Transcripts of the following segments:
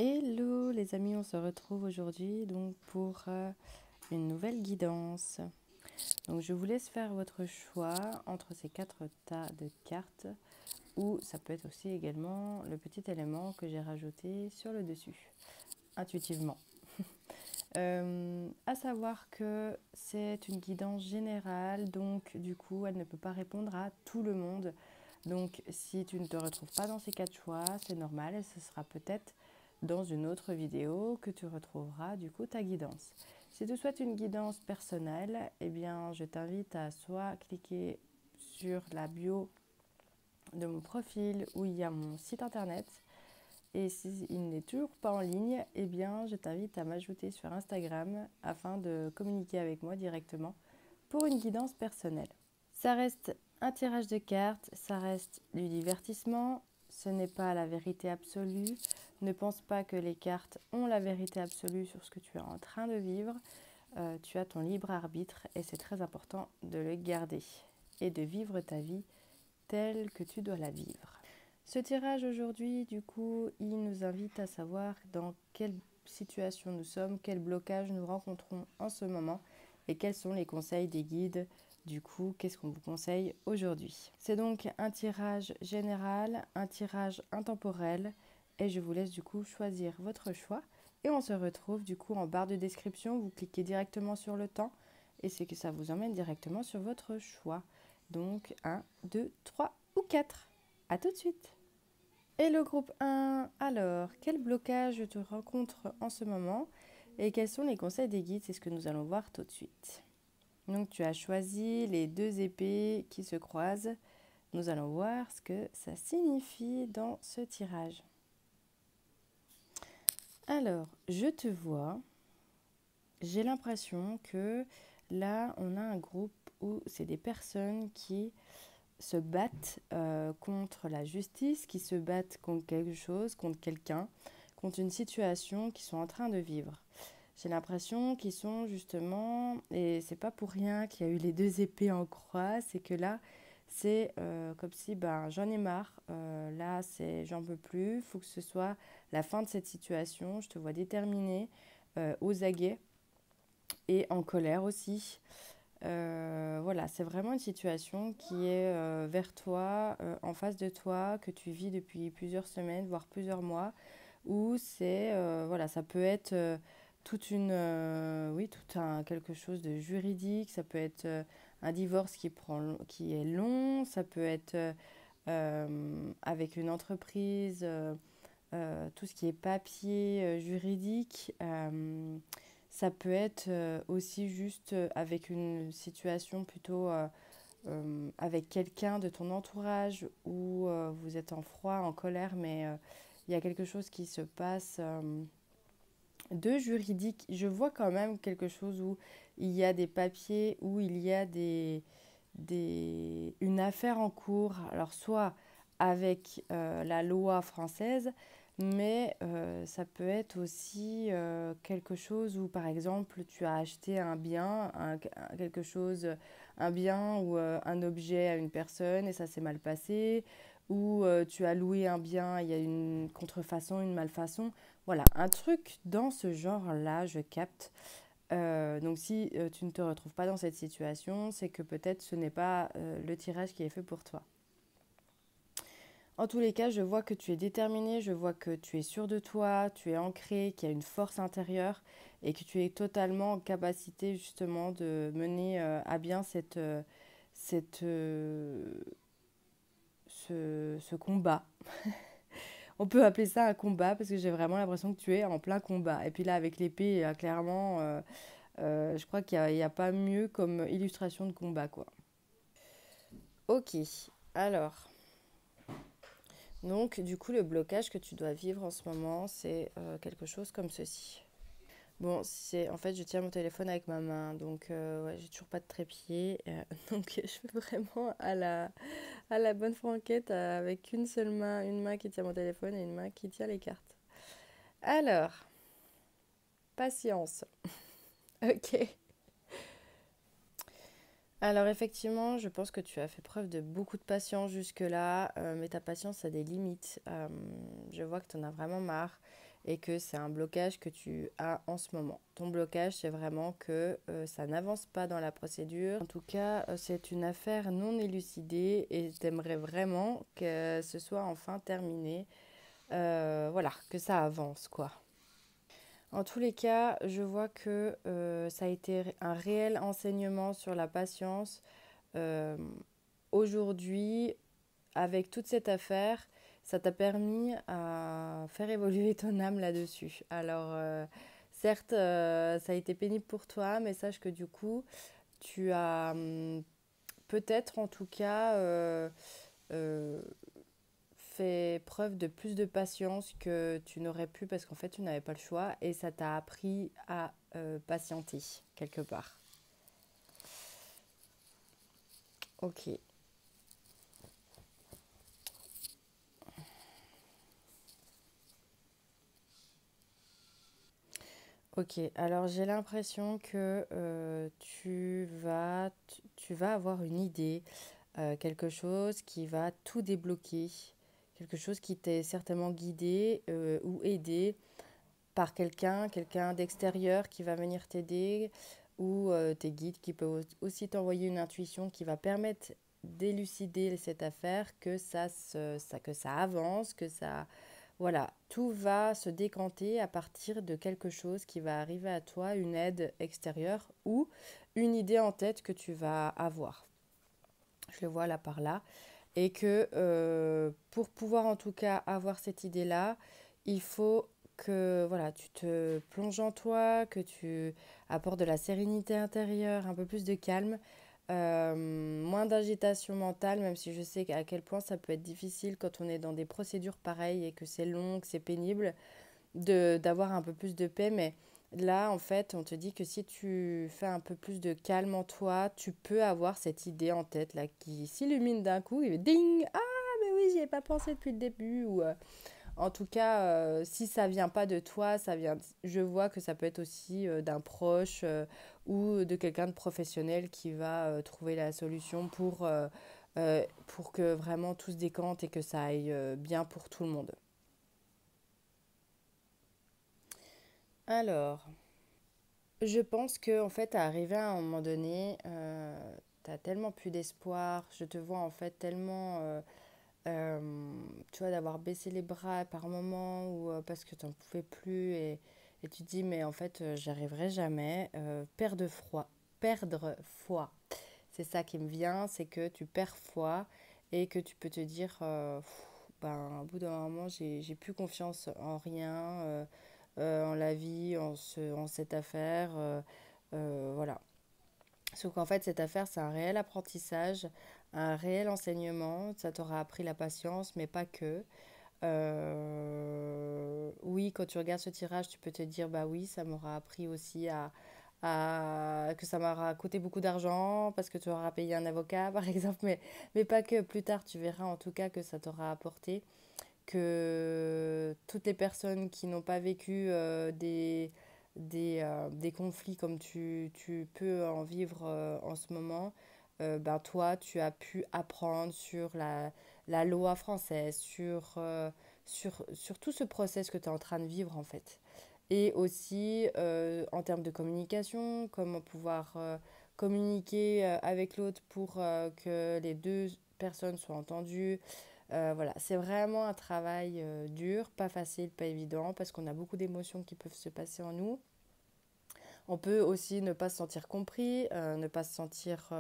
Hello les amis, on se retrouve aujourd'hui donc pour une nouvelle guidance. Donc je vous laisse faire votre choix entre ces 4 tas de cartes ou ça peut être aussi également le petit élément que j'ai rajouté sur le dessus, intuitivement. À savoir que c'est une guidance générale, donc du coup elle ne peut pas répondre à tout le monde. Donc si tu ne te retrouves pas dans ces 4 choix, c'est normal et ce sera peut-être dans une autre vidéo que tu retrouveras du coup ta guidance. Si tu souhaites une guidance personnelle, eh bien je t'invite à soit cliquer sur la bio de mon profil où il y a mon site internet. Et s'il n'est toujours pas en ligne, eh bien je t'invite à m'ajouter sur Instagram afin de communiquer avec moi directement pour une guidance personnelle. Ça reste un tirage de cartes, ça reste du divertissement, ce n'est pas la vérité absolue. Ne pense pas que les cartes ont la vérité absolue sur ce que tu es en train de vivre. Tu as ton libre arbitre et c'est très important de le garder et de vivre ta vie telle que tu dois la vivre. Ce tirage aujourd'hui, du coup, il nous invite à savoir dans quelle situation nous sommes, quel blocage nous rencontrons en ce moment et quels sont les conseils des guides. Du coup, qu'est-ce qu'on vous conseille aujourd'hui? C'est donc un tirage général, un tirage intemporel et je vous laisse du coup choisir votre choix. Et on se retrouve du coup en barre de description, vous cliquez directement sur le temps et c'est que ça vous emmène directement sur votre choix. Donc 1, 2, 3 ou 4. À tout de suite. Et le groupe 1, alors, quel blocage te rencontres en ce moment et quels sont les conseils des guides? C'est ce que nous allons voir tout de suite. Donc tu as choisi les 2 épées qui se croisent. Nous allons voir ce que ça signifie dans ce tirage. Alors, je te vois. J'ai l'impression que là, on a un groupe où c'est des personnes qui se battent contre la justice, qui se battent contre quelque chose, contre quelqu'un, contre une situation qu'ils sont en train de vivre. J'ai l'impression qu'ils sont justement, et c'est pas pour rien qu'il y a eu les 2 épées en croix, c'est que là, c'est comme si j'en ai marre, là c'est j'en peux plus, il faut que ce soit la fin de cette situation, je te vois déterminée, aux aguets et en colère aussi. Voilà, c'est vraiment une situation qui est vers toi, en face de toi, que tu vis depuis plusieurs semaines, voire plusieurs mois, où c'est, voilà, ça peut être oui, quelque chose de juridique, ça peut être un divorce qui est long, ça peut être avec une entreprise, tout ce qui est papier juridique. Ça peut être aussi juste avec une situation plutôt avec quelqu'un de ton entourage où vous êtes en froid, en colère, mais il y a quelque chose qui se passe de juridique. Je vois quand même quelque chose où il y a des papiers, où il y a une affaire en cours. Alors soit avec la loi française, mais ça peut être aussi quelque chose où, par exemple, tu as acheté un bien, un bien ou un objet à une personne et ça s'est mal passé, ou tu as loué un bien, il y a une contrefaçon, une malfaçon. Voilà, un truc dans ce genre-là, je capte. Donc si tu ne te retrouves pas dans cette situation, c'est que peut-être ce n'est pas le tirage qui est fait pour toi. En tous les cas, je vois que tu es déterminé, je vois que tu es sûr de toi, tu es ancré, qu'il y a une force intérieure et que tu es totalement en capacité justement de mener à bien cette, ce combat. On peut appeler ça un combat parce que j'ai vraiment l'impression que tu es en plein combat. Et puis là, avec l'épée, clairement, je crois qu'il n'y a pas mieux comme illustration de combat, quoi. Ok, alors, donc du coup, le blocage que tu dois vivre en ce moment, c'est quelque chose comme ceci. Bon, en fait, je tiens mon téléphone avec ma main, donc ouais, j'ai toujours pas de trépied. Donc je fais vraiment à la bonne franquette avec une seule main, une main qui tient mon téléphone et une main qui tient les cartes. Alors, patience. Ok. Alors effectivement, je pense que tu as fait preuve de beaucoup de patience jusque-là, mais ta patience a des limites. Je vois que tu en as vraiment marre et que c'est un blocage que tu as en ce moment. Ton blocage, c'est vraiment que ça n'avance pas dans la procédure. En tout cas, c'est une affaire non élucidée et t'aimerais vraiment que ce soit enfin terminé. Voilà, que ça avance, quoi. En tous les cas, je vois que ça a été un réel enseignement sur la patience. Euh, Aujourd'hui, avec toute cette affaire, ça t'a permis à faire évoluer ton âme là-dessus. Alors, certes, ça a été pénible pour toi, mais sache que du coup, tu as peut-être en tout cas euh, fait preuve de plus de patience que tu n'aurais pu parce qu'en fait, tu n'avais pas le choix et ça t'a appris à patienter quelque part. Ok. Ok, alors j'ai l'impression que tu vas avoir une idée, quelque chose qui va tout débloquer, quelque chose qui t'est certainement guidé ou aidé par quelqu'un d'extérieur qui va venir t'aider ou tes guides qui peuvent aussi t'envoyer une intuition qui va permettre d'élucider cette affaire, que ça avance, que ça voilà, tout va se décanter à partir de quelque chose qui va arriver à toi, une aide extérieure ou une idée en tête que tu vas avoir. Je le vois là par là. Et que pour pouvoir en tout cas avoir cette idée-là, il faut que voilà, tu te plonges en toi, que tu apportes de la sérénité intérieure, un peu plus de calme, moins d'agitation mentale, même si je sais à quel point ça peut être difficile quand on est dans des procédures pareilles et que c'est long, que c'est pénible, d'avoir un peu plus de paix. Mais là, en fait, on te dit que si tu fais un peu plus de calme en toi, tu peux avoir cette idée en tête là qui s'illumine d'un coup et ding! Ah, mais oui, j'y ai pas pensé depuis le début. Ou en tout cas, si ça vient pas de toi, ça vient. Je vois que ça peut être aussi d'un proche ou de quelqu'un de professionnel qui va trouver la solution pour que vraiment tout se décante et que ça aille bien pour tout le monde. Alors, je pense que en fait, à arriver à un moment donné, t'as tellement plus d'espoir. Je te vois en fait tellement, tu vois, d'avoir baissé les bras par moment ou parce que t'en pouvais plus et tu te dis mais en fait, j'y arriverai jamais. Perdre foi. C'est ça qui me vient, c'est que tu perds foi et que tu peux te dire, ben, au bout d'un moment, j'ai plus confiance en rien, en la vie, en cette affaire. Voilà. Sauf qu'en fait, cette affaire, c'est un réel apprentissage, un réel enseignement. Ça t'aura appris la patience, mais pas que. Oui, quand tu regardes ce tirage, tu peux te dire, bah oui, ça m'aura appris aussi que ça m'aura coûté beaucoup d'argent parce que tu auras payé un avocat, par exemple, mais pas que. Plus tard, tu verras en tout cas que ça t'aura apporté, que toutes les personnes qui n'ont pas vécu des conflits comme tu peux en vivre en ce moment, ben toi, tu as pu apprendre sur la loi française, sur tout ce process que tu es en train de vivre en fait. Et aussi en termes de communication, comment pouvoir communiquer avec l'autre pour que les deux personnes soient entendues. Voilà, c'est vraiment un travail dur, pas facile, pas évident, parce qu'on a beaucoup d'émotions qui peuvent se passer en nous. On peut aussi ne pas se sentir compris, ne pas se sentir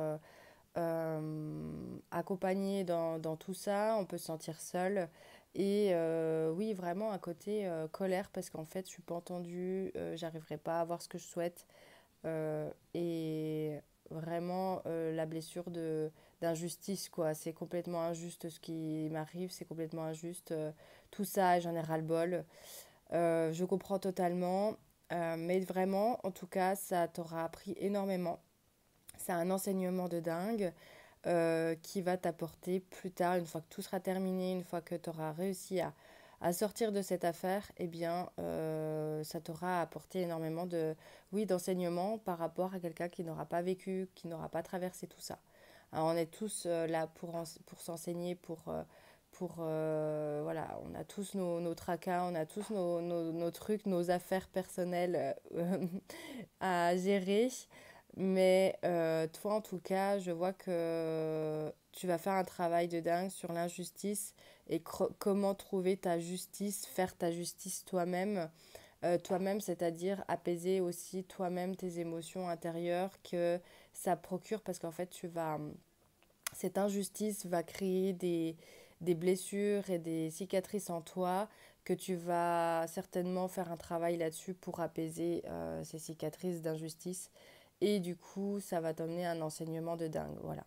accompagné dans tout ça, on peut se sentir seul. Et oui, vraiment un côté colère parce qu'en fait, je suis pas entendue, j'arriverai pas à avoir ce que je souhaite. Et vraiment la blessure d'injustice, quoi. C'est complètement injuste ce qui m'arrive, c'est complètement injuste. Tout ça, j'en ai ras-le-bol. Je comprends totalement. Mais vraiment, en tout cas, ça t'aura appris énormément. C'est un enseignement de dingue qui va t'apporter plus tard, une fois que tout sera terminé, une fois que tu auras réussi à sortir de cette affaire, eh bien, ça t'aura apporté énormément oui, d'enseignement par rapport à quelqu'un qui n'aura pas vécu, qui n'aura pas traversé tout ça. Alors, on est tous là pour s'enseigner, voilà, on a tous nos tracas, on a tous nos trucs, nos affaires personnelles à gérer. Mais toi, en tout cas, je vois que tu vas faire un travail de dingue sur l'injustice et comment trouver ta justice, faire ta justice toi-même. Toi-même, c'est-à-dire apaiser aussi toi-même tes émotions intérieures que ça procure parce qu'en fait, cette injustice va créer des blessures et des cicatrices en toi que tu vas certainement faire un travail là-dessus pour apaiser ces cicatrices d'injustice. Et du coup, ça va t'emmener un enseignement de dingue, voilà.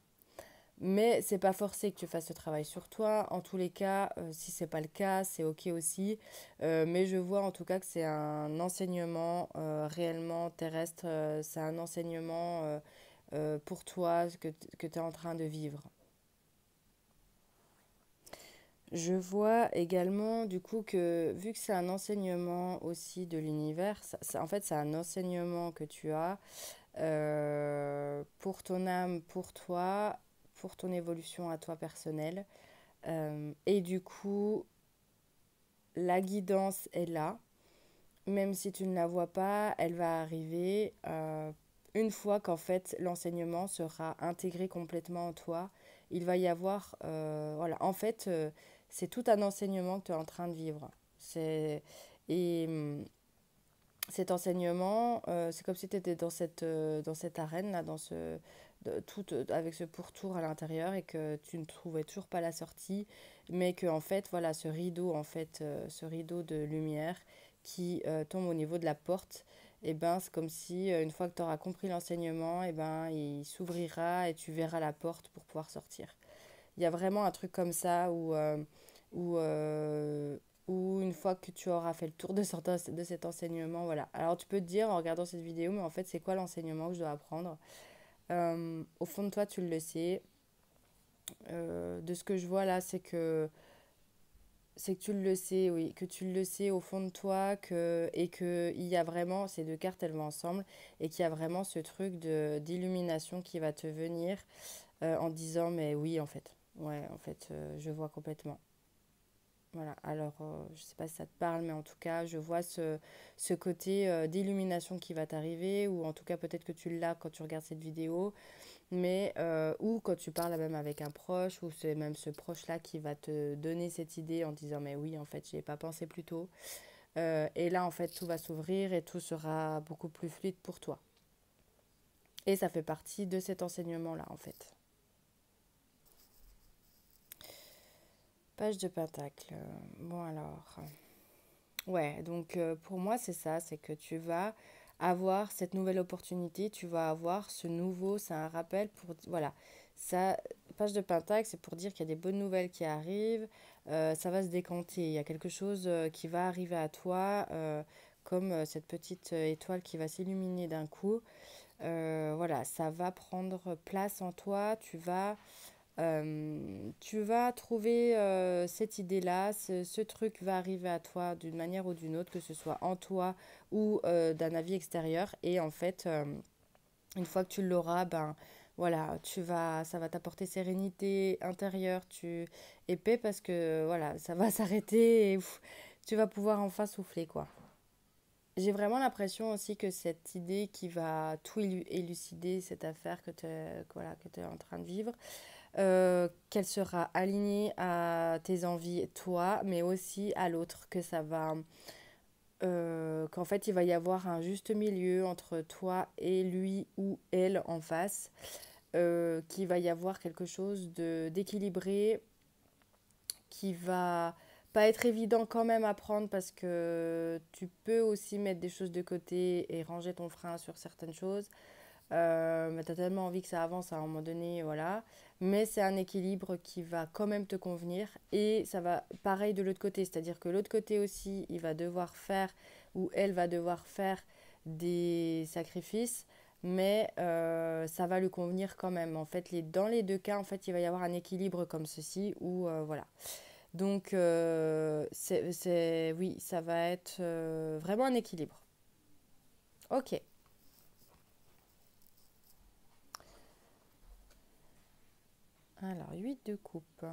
Mais c'est pas forcé que tu fasses ce travail sur toi. En tous les cas, si c'est pas le cas, c'est ok aussi. Mais je vois en tout cas que c'est un enseignement réellement terrestre. C'est un enseignement pour toi que tu es en train de vivre. Je vois également du coup que vu que c'est un enseignement aussi de l'univers, en fait c'est un enseignement que tu as pour ton âme, pour toi, pour ton évolution à toi personnelle. Et du coup, la guidance est là. Même si tu ne la vois pas, elle va arriver une fois qu'en fait l'enseignement sera intégré complètement en toi. Il va y avoir, voilà, en fait, c'est tout un enseignement que tu es en train de vivre. Et cet enseignement, c'est comme si tu étais dans cette arène, là, avec ce pourtour à l'intérieur et que tu ne trouvais toujours pas la sortie, mais que en fait, voilà, ce rideau de lumière qui tombe au niveau de la porte, et ben, c'est comme si une fois que tu auras compris l'enseignement, et ben, il s'ouvrira et tu verras la porte pour pouvoir sortir. Il y a vraiment un truc comme ça où, euh, où une fois que tu auras fait le tour de cet enseignement, voilà. Alors tu peux te dire en regardant cette vidéo, mais en fait, c'est quoi l'enseignement que je dois apprendre? Au fond de toi, tu le sais. De ce que je vois là, c'est que tu le sais, oui, que tu le sais au fond de toi, et qu'il y a vraiment, ces deux cartes, elles vont ensemble, et qu'il y a vraiment ce truc d'illumination qui va te venir en disant, mais oui, en fait, ouais, en fait, je vois complètement. Voilà, alors je sais pas si ça te parle, mais en tout cas, je vois ce côté d'illumination qui va t'arriver, ou en tout cas, peut-être que tu l'as quand tu regardes cette vidéo, mais ou quand tu parles même avec un proche, ou c'est même ce proche-là qui va te donner cette idée en disant, mais oui, en fait, j'y ai pas pensé plus tôt. Et là, en fait, tout va s'ouvrir et tout sera beaucoup plus fluide pour toi. Et ça fait partie de cet enseignement-là, en fait. Page de Pentacle. Bon, alors. Ouais, donc pour moi, c'est ça, c'est que tu vas avoir cette nouvelle opportunité, tu vas avoir ce nouveau, c'est un rappel pour, voilà, ça, page de Pentacle, c'est pour dire qu'il y a des bonnes nouvelles qui arrivent, ça va se décanter, il y a quelque chose qui va arriver à toi, comme cette petite étoile qui va s'illuminer d'un coup. Voilà, ça va prendre place en toi, tu vas trouver cette idée-là, ce truc va arriver à toi d'une manière ou d'une autre, que ce soit en toi ou d'un avis extérieur. Et en fait, une fois que tu l'auras, ben voilà, ça va t'apporter sérénité intérieure, et paix parce que voilà, ça va s'arrêter et tu vas pouvoir enfin souffler quoi. J'ai vraiment l'impression aussi que cette idée qui va tout élucider, cette affaire voilà, que tu es en train de vivre, qu'elle sera alignée à tes envies, toi, mais aussi à l'autre, qu'en fait il va y avoir un juste milieu entre toi et lui ou elle en face, qu'il va y avoir quelque chose d'équilibré qui va pas être évident quand même à prendre parce que tu peux aussi mettre des choses de côté et ranger ton frein sur certaines choses. Mais tu as tellement envie que ça avance à un moment donné, voilà. Mais c'est un équilibre qui va quand même te convenir et ça va pareil de l'autre côté, c'est-à-dire que l'autre côté aussi, il va devoir faire ou elle va devoir faire des sacrifices, mais ça va lui convenir quand même. En fait, dans les deux cas, en fait, il va y avoir un équilibre comme ceci où voilà. Donc, oui, ça va être vraiment un équilibre. Ok. Alors, 8 de coupe.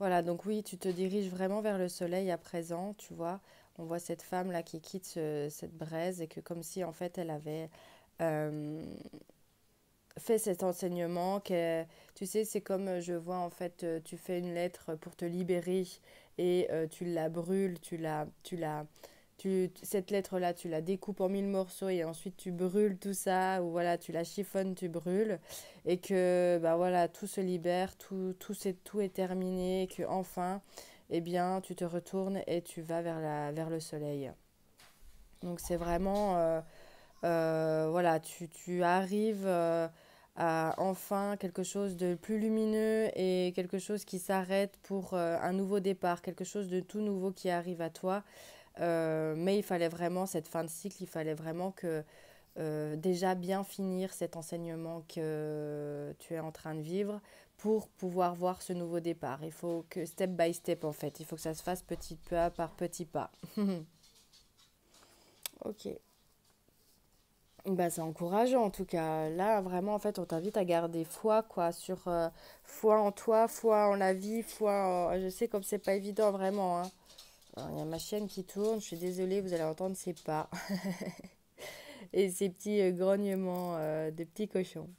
Voilà, donc oui, tu te diriges vraiment vers le soleil à présent, tu vois. On voit cette femme-là qui quitte cette braise et que comme si en fait elle avait euh, fait cet enseignement, que, tu sais, c'est comme je vois en fait, tu fais une lettre pour te libérer et tu la brûles, cette lettre-là, tu la découpes en mille morceaux et ensuite tu brûles tout ça, ou voilà, tu la chiffonnes, tu brûles, et que bah voilà, tout se libère, tout est terminé, et que enfin, eh bien, tu te retournes et tu vas vers le soleil. Donc c'est vraiment, voilà, tu arrives à enfin quelque chose de plus lumineux et quelque chose qui s'arrête pour un nouveau départ, quelque chose de tout nouveau qui arrive à toi. Mais il fallait vraiment, cette fin de cycle, il fallait vraiment que déjà bien finir cet enseignement que tu es en train de vivre pour pouvoir voir ce nouveau départ. Il faut que step by step en fait, il faut que ça se fasse petit pas par petit pas. Ok. Bah, c'est encourageant en tout cas. Là, vraiment, en fait, on t'invite à garder foi, quoi, sur foi en toi, foi en la vie, je sais comme c'est pas évident, vraiment, hein. Alors, il y a ma chienne qui tourne, je suis désolée, vous allez entendre ses pas et ses petits grognements de petits cochons.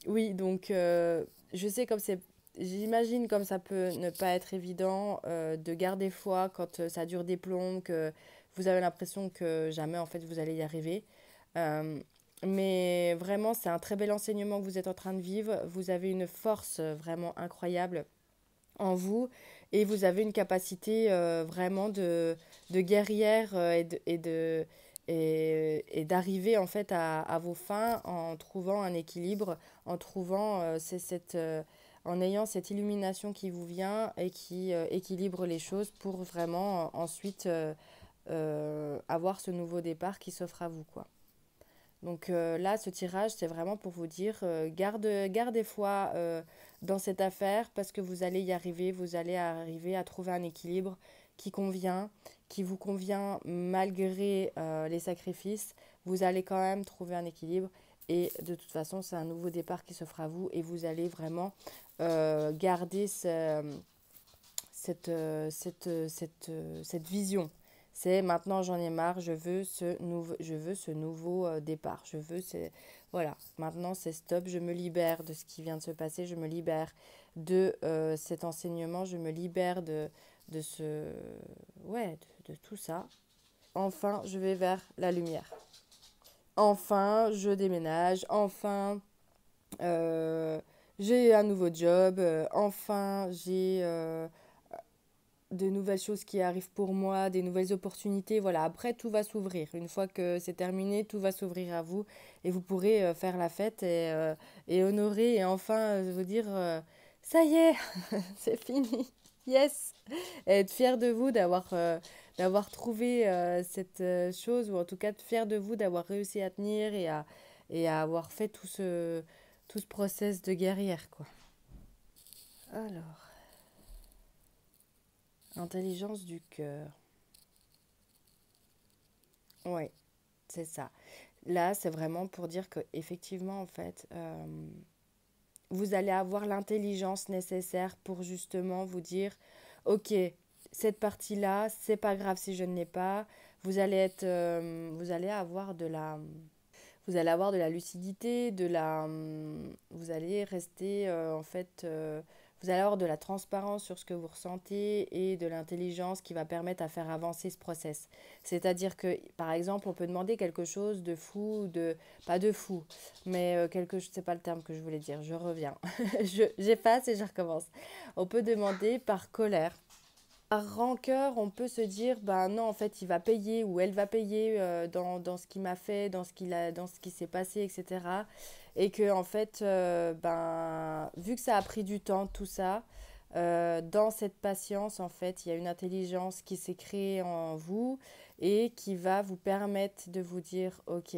Oui, donc, je sais comme c'est... J'imagine comme ça peut ne pas être évident de garder foi quand ça dure des plombs, que vous avez l'impression que jamais en fait vous allez y arriver. Euh, mais vraiment, c'est un très bel enseignement que vous êtes en train de vivre. Vous avez une force vraiment incroyable en vous et vous avez une capacité vraiment de guerrière et d'arriver en fait à vos fins en trouvant un équilibre, en trouvant en ayant cette illumination qui vous vient et qui équilibre les choses pour vraiment ensuite avoir ce nouveau départ qui s'offre à vous, quoi. Donc là, ce tirage, c'est vraiment pour vous dire, gardez foi dans cette affaire parce que vous allez y arriver, vous allez arriver à trouver un équilibre qui convient, qui vous convient malgré les sacrifices. Vous allez quand même trouver un équilibre et de toute façon, c'est un nouveau départ qui s'offre à vous et vous allez vraiment garder cette vision. C'est maintenant j'en ai marre, je veux ce nouveau départ. Voilà, maintenant c'est stop, je me libère de ce qui vient de se passer, je me libère de cet enseignement, je me libère de ce... Ouais, de tout ça. Enfin, je vais vers la lumière. Enfin, je déménage. Enfin, euh, j'ai un nouveau job. Enfin, j'ai de nouvelles choses qui arrivent pour moi, des nouvelles opportunités. Voilà, après, tout va s'ouvrir. Une fois que c'est terminé, tout va s'ouvrir à vous et vous pourrez faire la fête et honorer et enfin vous dire ça y est, c'est fini. Yes! Et être fier de vous d'avoir trouvé cette chose, ou en tout cas fier de vous d'avoir réussi à tenir et à avoir fait tout ce process de guerrière, quoi. Alors, intelligence du cœur. Ouais, c'est ça. Là, c'est vraiment pour dire que effectivement, en fait, vous allez avoir l'intelligence nécessaire pour justement vous dire, ok, cette partie-là, c'est pas grave si je ne l'ai pas. Vous allez avoir vous allez avoir de la lucidité, vous allez rester en fait, vous allez avoir de la transparence sur ce que vous ressentez et de l'intelligence qui va permettre à faire avancer ce process. C'est-à-dire que, par exemple, on peut demander quelque chose de fou, pas de fou, mais c'est pas le terme que je voulais dire. Je reviens, j'efface et je recommence. On peut demander par colère. Par rancœur, on peut se dire, ben non, en fait, il va payer ou elle va payer dans ce qu'il m'a fait, dans ce qui s'est passé, etc. Et que, en fait, ben, vu que ça a pris du temps, tout ça, dans cette patience, en fait, il y a une intelligence qui s'est créée en vous et qui va vous permettre de vous dire, ok,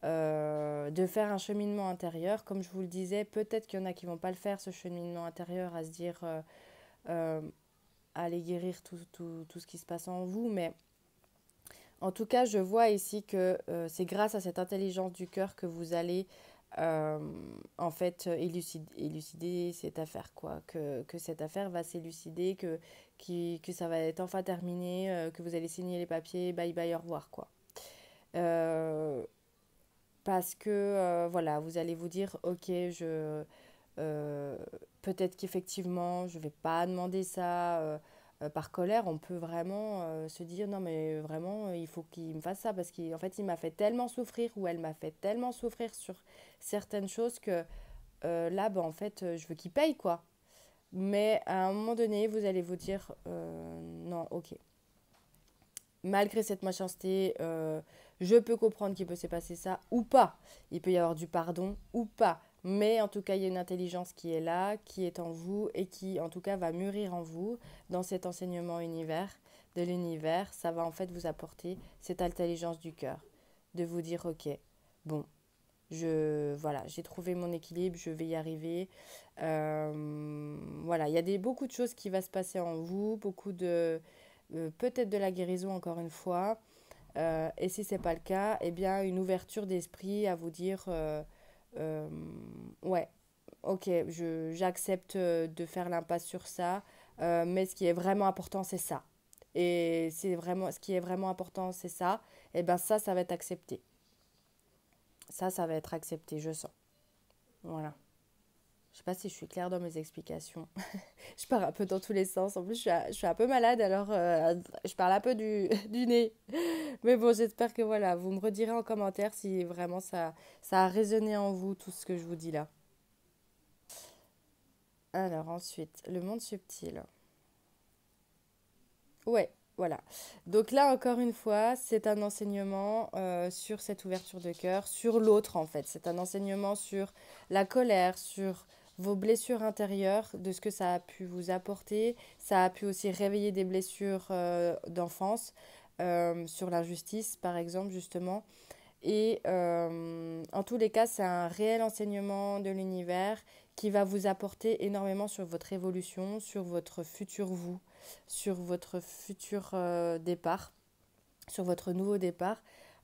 de faire un cheminement intérieur. Comme je vous le disais, peut-être qu'il y en a qui vont pas le faire, ce cheminement intérieur, à se dire... euh, aller guérir tout ce qui se passe en vous. Mais en tout cas, je vois ici que c'est grâce à cette intelligence du cœur que vous allez euh, en fait, élucider cette affaire, quoi. Que cette affaire va s'élucider, que ça va être enfin terminé, que vous allez signer les papiers, bye bye, au revoir, quoi. Euh, Parce que, voilà, vous allez vous dire, ok, euh, peut-être qu'effectivement, je ne vais pas demander ça par colère. On peut vraiment se dire, non, mais vraiment, il faut qu'il me fasse ça parce qu'en fait, il m'a fait tellement souffrir ou elle m'a fait tellement souffrir sur certaines choses que là, ben, en fait, je veux qu'il paye, quoi. Mais à un moment donné, vous allez vous dire, non, ok, malgré cette méchanceté, je peux comprendre qu'il peut se passer ça ou pas. Il peut y avoir du pardon ou pas. Mais en tout cas, il y a une intelligence qui est là, qui est en vous et qui, en tout cas, va mûrir en vous dans cet enseignement de l'univers. Ça va en fait vous apporter cette intelligence du cœur. De vous dire, ok, bon, voilà, j'ai trouvé mon équilibre, je vais y arriver. Voilà, il y a beaucoup de choses qui vont se passer en vous, peut-être de la guérison encore une fois. Et si ce n'est pas le cas, eh bien une ouverture d'esprit à vous dire euh, ouais, ok, j'accepte de faire l'impasse sur ça, mais ce qui est vraiment important, c'est ça. Et c'est vraiment, ce qui est vraiment important, c'est ça. Et bien ça va être accepté. Ça va être accepté, je sens. Voilà. Je sais pas si je suis claire dans mes explications. Je pars un peu dans tous les sens. En plus, je suis un peu malade, alors je parle un peu du nez. Mais bon, j'espère que voilà, vous me redirez en commentaire si vraiment ça a résonné en vous, tout ce que je vous dis là. Alors ensuite, le monde subtil. Ouais, voilà. Donc là, encore une fois, c'est un enseignement sur cette ouverture de cœur, sur l'autre en fait. C'est un enseignement sur la colère, sur vos blessures intérieures, de ce que ça a pu vous apporter. Ça a pu aussi réveiller des blessures d'enfance, sur l'injustice par exemple, justement. Et en tous les cas, c'est un réel enseignement de l'univers qui va vous apporter énormément sur votre évolution, sur votre futur vous, sur votre futur départ, sur votre nouveau départ.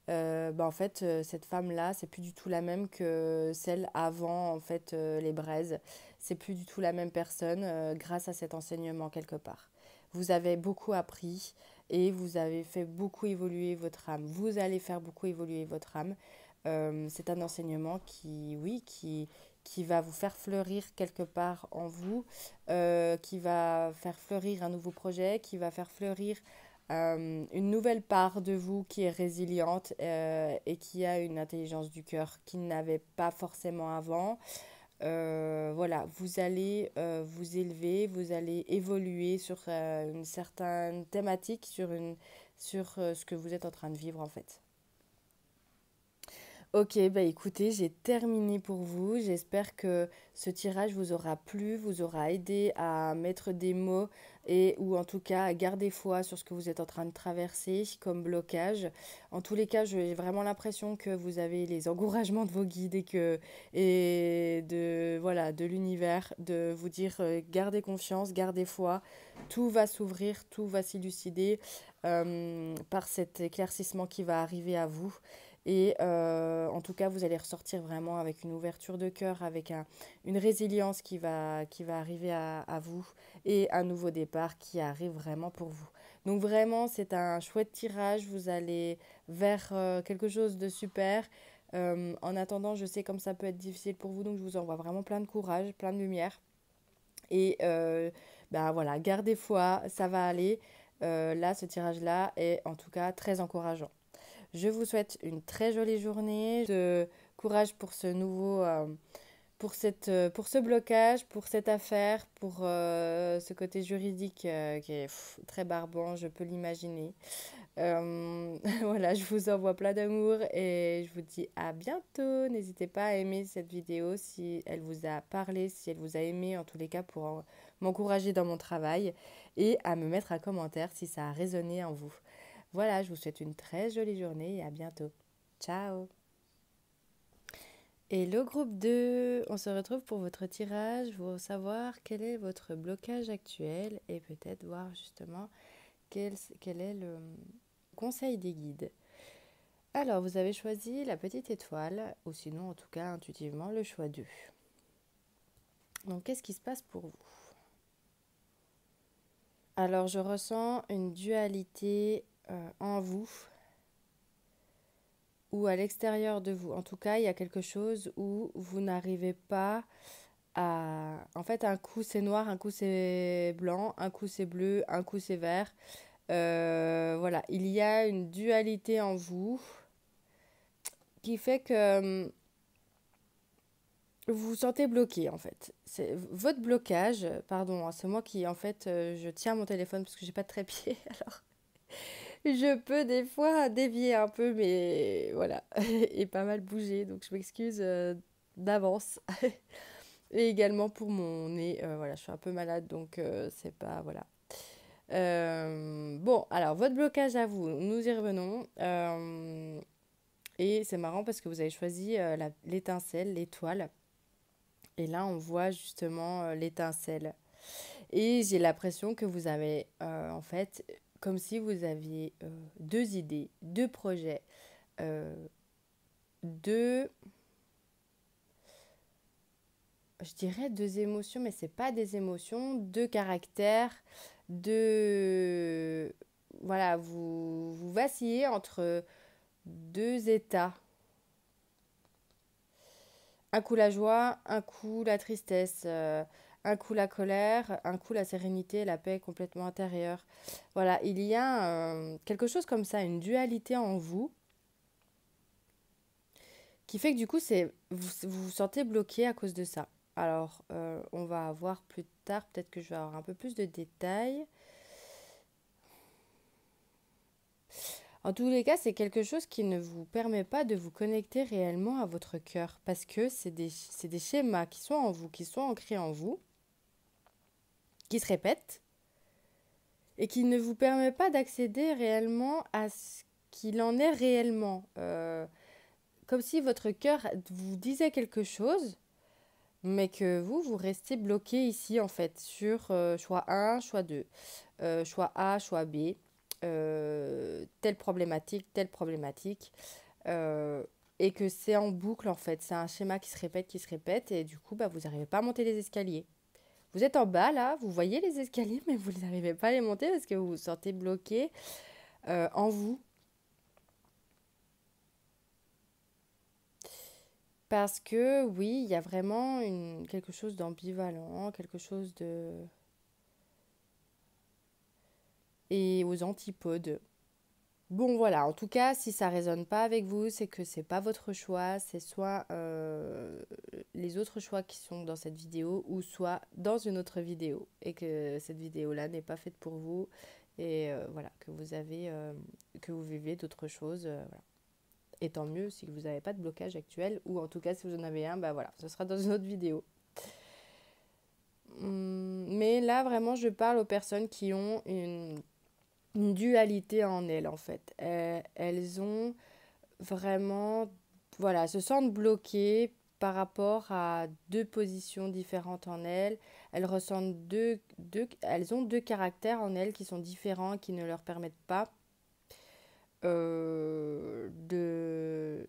En fait, cette femme-là, c'est plus du tout la même que celle avant, en fait, les braises. C'est plus du tout la même personne grâce à cet enseignement quelque part. Vous avez beaucoup appris et vous avez fait beaucoup évoluer votre âme. Vous allez faire beaucoup évoluer votre âme. C'est un enseignement qui, oui, qui va vous faire fleurir quelque part en vous, qui va faire fleurir un nouveau projet, qui va faire fleurir une nouvelle part de vous qui est résiliente et qui a une intelligence du cœur qu'il n'avait pas forcément avant. Voilà, vous allez vous élever, vous allez évoluer sur une certaine thématique, sur ce que vous êtes en train de vivre en fait. Ok, bah écoutez, j'ai terminé pour vous. J'espère que ce tirage vous aura plu, vous aura aidé à mettre des mots et ou en tout cas à garder foi sur ce que vous êtes en train de traverser comme blocage. En tous les cas, j'ai vraiment l'impression que vous avez les encouragements de vos guides et de voilà, de l'univers de vous dire gardez confiance, gardez foi, tout va s'ouvrir, tout va s'élucider par cet éclaircissement qui va arriver à vous. Et en tout cas, vous allez ressortir vraiment avec une ouverture de cœur, avec une résilience qui va arriver à vous et un nouveau départ qui arrive vraiment pour vous. Donc vraiment, c'est un chouette tirage. Vous allez vers quelque chose de super. En attendant, je sais comme ça peut être difficile pour vous, donc je vous envoie vraiment plein de courage, plein de lumière. Et ben voilà, gardez foi, ça va aller. Là, ce tirage-là est en tout cas très encourageant. Je vous souhaite une très jolie journée, de courage pour ce nouveau, pour ce blocage, pour cette affaire, pour ce côté juridique qui est très barbant, je peux l'imaginer. Voilà, je vous envoie plein d'amour et je vous dis à bientôt. N'hésitez pas à aimer cette vidéo si elle vous a parlé, si elle vous a aimé en tous les cas pour m'encourager dans mon travail et à me mettre un commentaire si ça a résonné en vous. Voilà, je vous souhaite une très jolie journée et à bientôt. Ciao. Et le groupe 2, on se retrouve pour votre tirage, pour savoir quel est votre blocage actuel et peut-être voir justement quel est le conseil des guides. Alors, vous avez choisi la petite étoile, ou sinon, en tout cas, intuitivement, le choix 2. Donc, qu'est-ce qui se passe pour vous? Alors, je ressens une dualité en vous ou à l'extérieur de vous. En tout cas, il y a quelque chose où vous n'arrivez pas à... En fait, un coup c'est noir, un coup c'est blanc, un coup c'est bleu, un coup c'est vert. Voilà, il y a une dualité en vous qui fait que vous vous sentez bloqué en fait. C'est votre blocage, pardon, hein, c'est moi qui en fait je tiens mon téléphone parce que j'ai pas de trépied, alors je peux des fois dévier un peu, mais voilà, et pas mal bouger, donc je m'excuse d'avance. Et également pour mon nez, voilà, je suis un peu malade, donc c'est pas, voilà. Bon, alors votre blocage à vous, nous y revenons. Et c'est marrant parce que vous avez choisi l'étincelle, l'étoile. Et là, on voit justement l'étincelle. Et j'ai l'impression que vous avez, en fait, comme si vous aviez deux idées, deux projets, euh, deux, je dirais deux émotions, mais c'est pas des émotions, deux caractères, deux, voilà, vous vacillez entre deux états. Un coup la joie, un coup la tristesse, un coup la colère, un coup la sérénité, la paix complètement intérieure. Voilà, il y a quelque chose comme ça, une dualité en vous, qui fait que du coup, vous vous sentez bloqué à cause de ça. Alors, on va voir plus tard, peut-être que je vais avoir un peu plus de détails. En tous les cas, c'est quelque chose qui ne vous permet pas de vous connecter réellement à votre cœur, parce que c'est des schémas qui sont en vous, qui sont ancrés en vous, qui se répètent, et qui ne vous permet pas d'accéder réellement à ce qu'il en est réellement. Comme si votre cœur vous disait quelque chose, mais que vous restez bloqué ici, en fait, sur choix 1, choix 2, choix A, choix B, telle problématique, euh, et que c'est en boucle, en fait. C'est un schéma qui se répète, et du coup, bah, vous n'arrivez pas à monter les escaliers. Vous êtes en bas là, vous voyez les escaliers, mais vous n'arrivez pas à les monter parce que vous vous sentez bloqué en vous. Parce que oui, il y a vraiment quelque chose d'ambivalent, quelque chose de... et aux antipodes. Bon voilà, en tout cas, si ça résonne pas avec vous, c'est que c'est pas votre choix, c'est soit les autres choix qui sont dans cette vidéo ou soit dans une autre vidéo et que cette vidéo-là n'est pas faite pour vous et voilà, que vous vivez d'autres choses. Voilà. Et tant mieux si vous n'avez pas de blocage actuel ou en tout cas si vous en avez un, bah voilà, ce sera dans une autre vidéo. Mais là, vraiment, je parle aux personnes qui ont une dualité en elles, en fait. Elles ont vraiment, voilà, se sentent bloquées par rapport à deux positions différentes en elles. Elles ressentent elles ont deux caractères en elles qui sont différents, qui ne leur permettent pas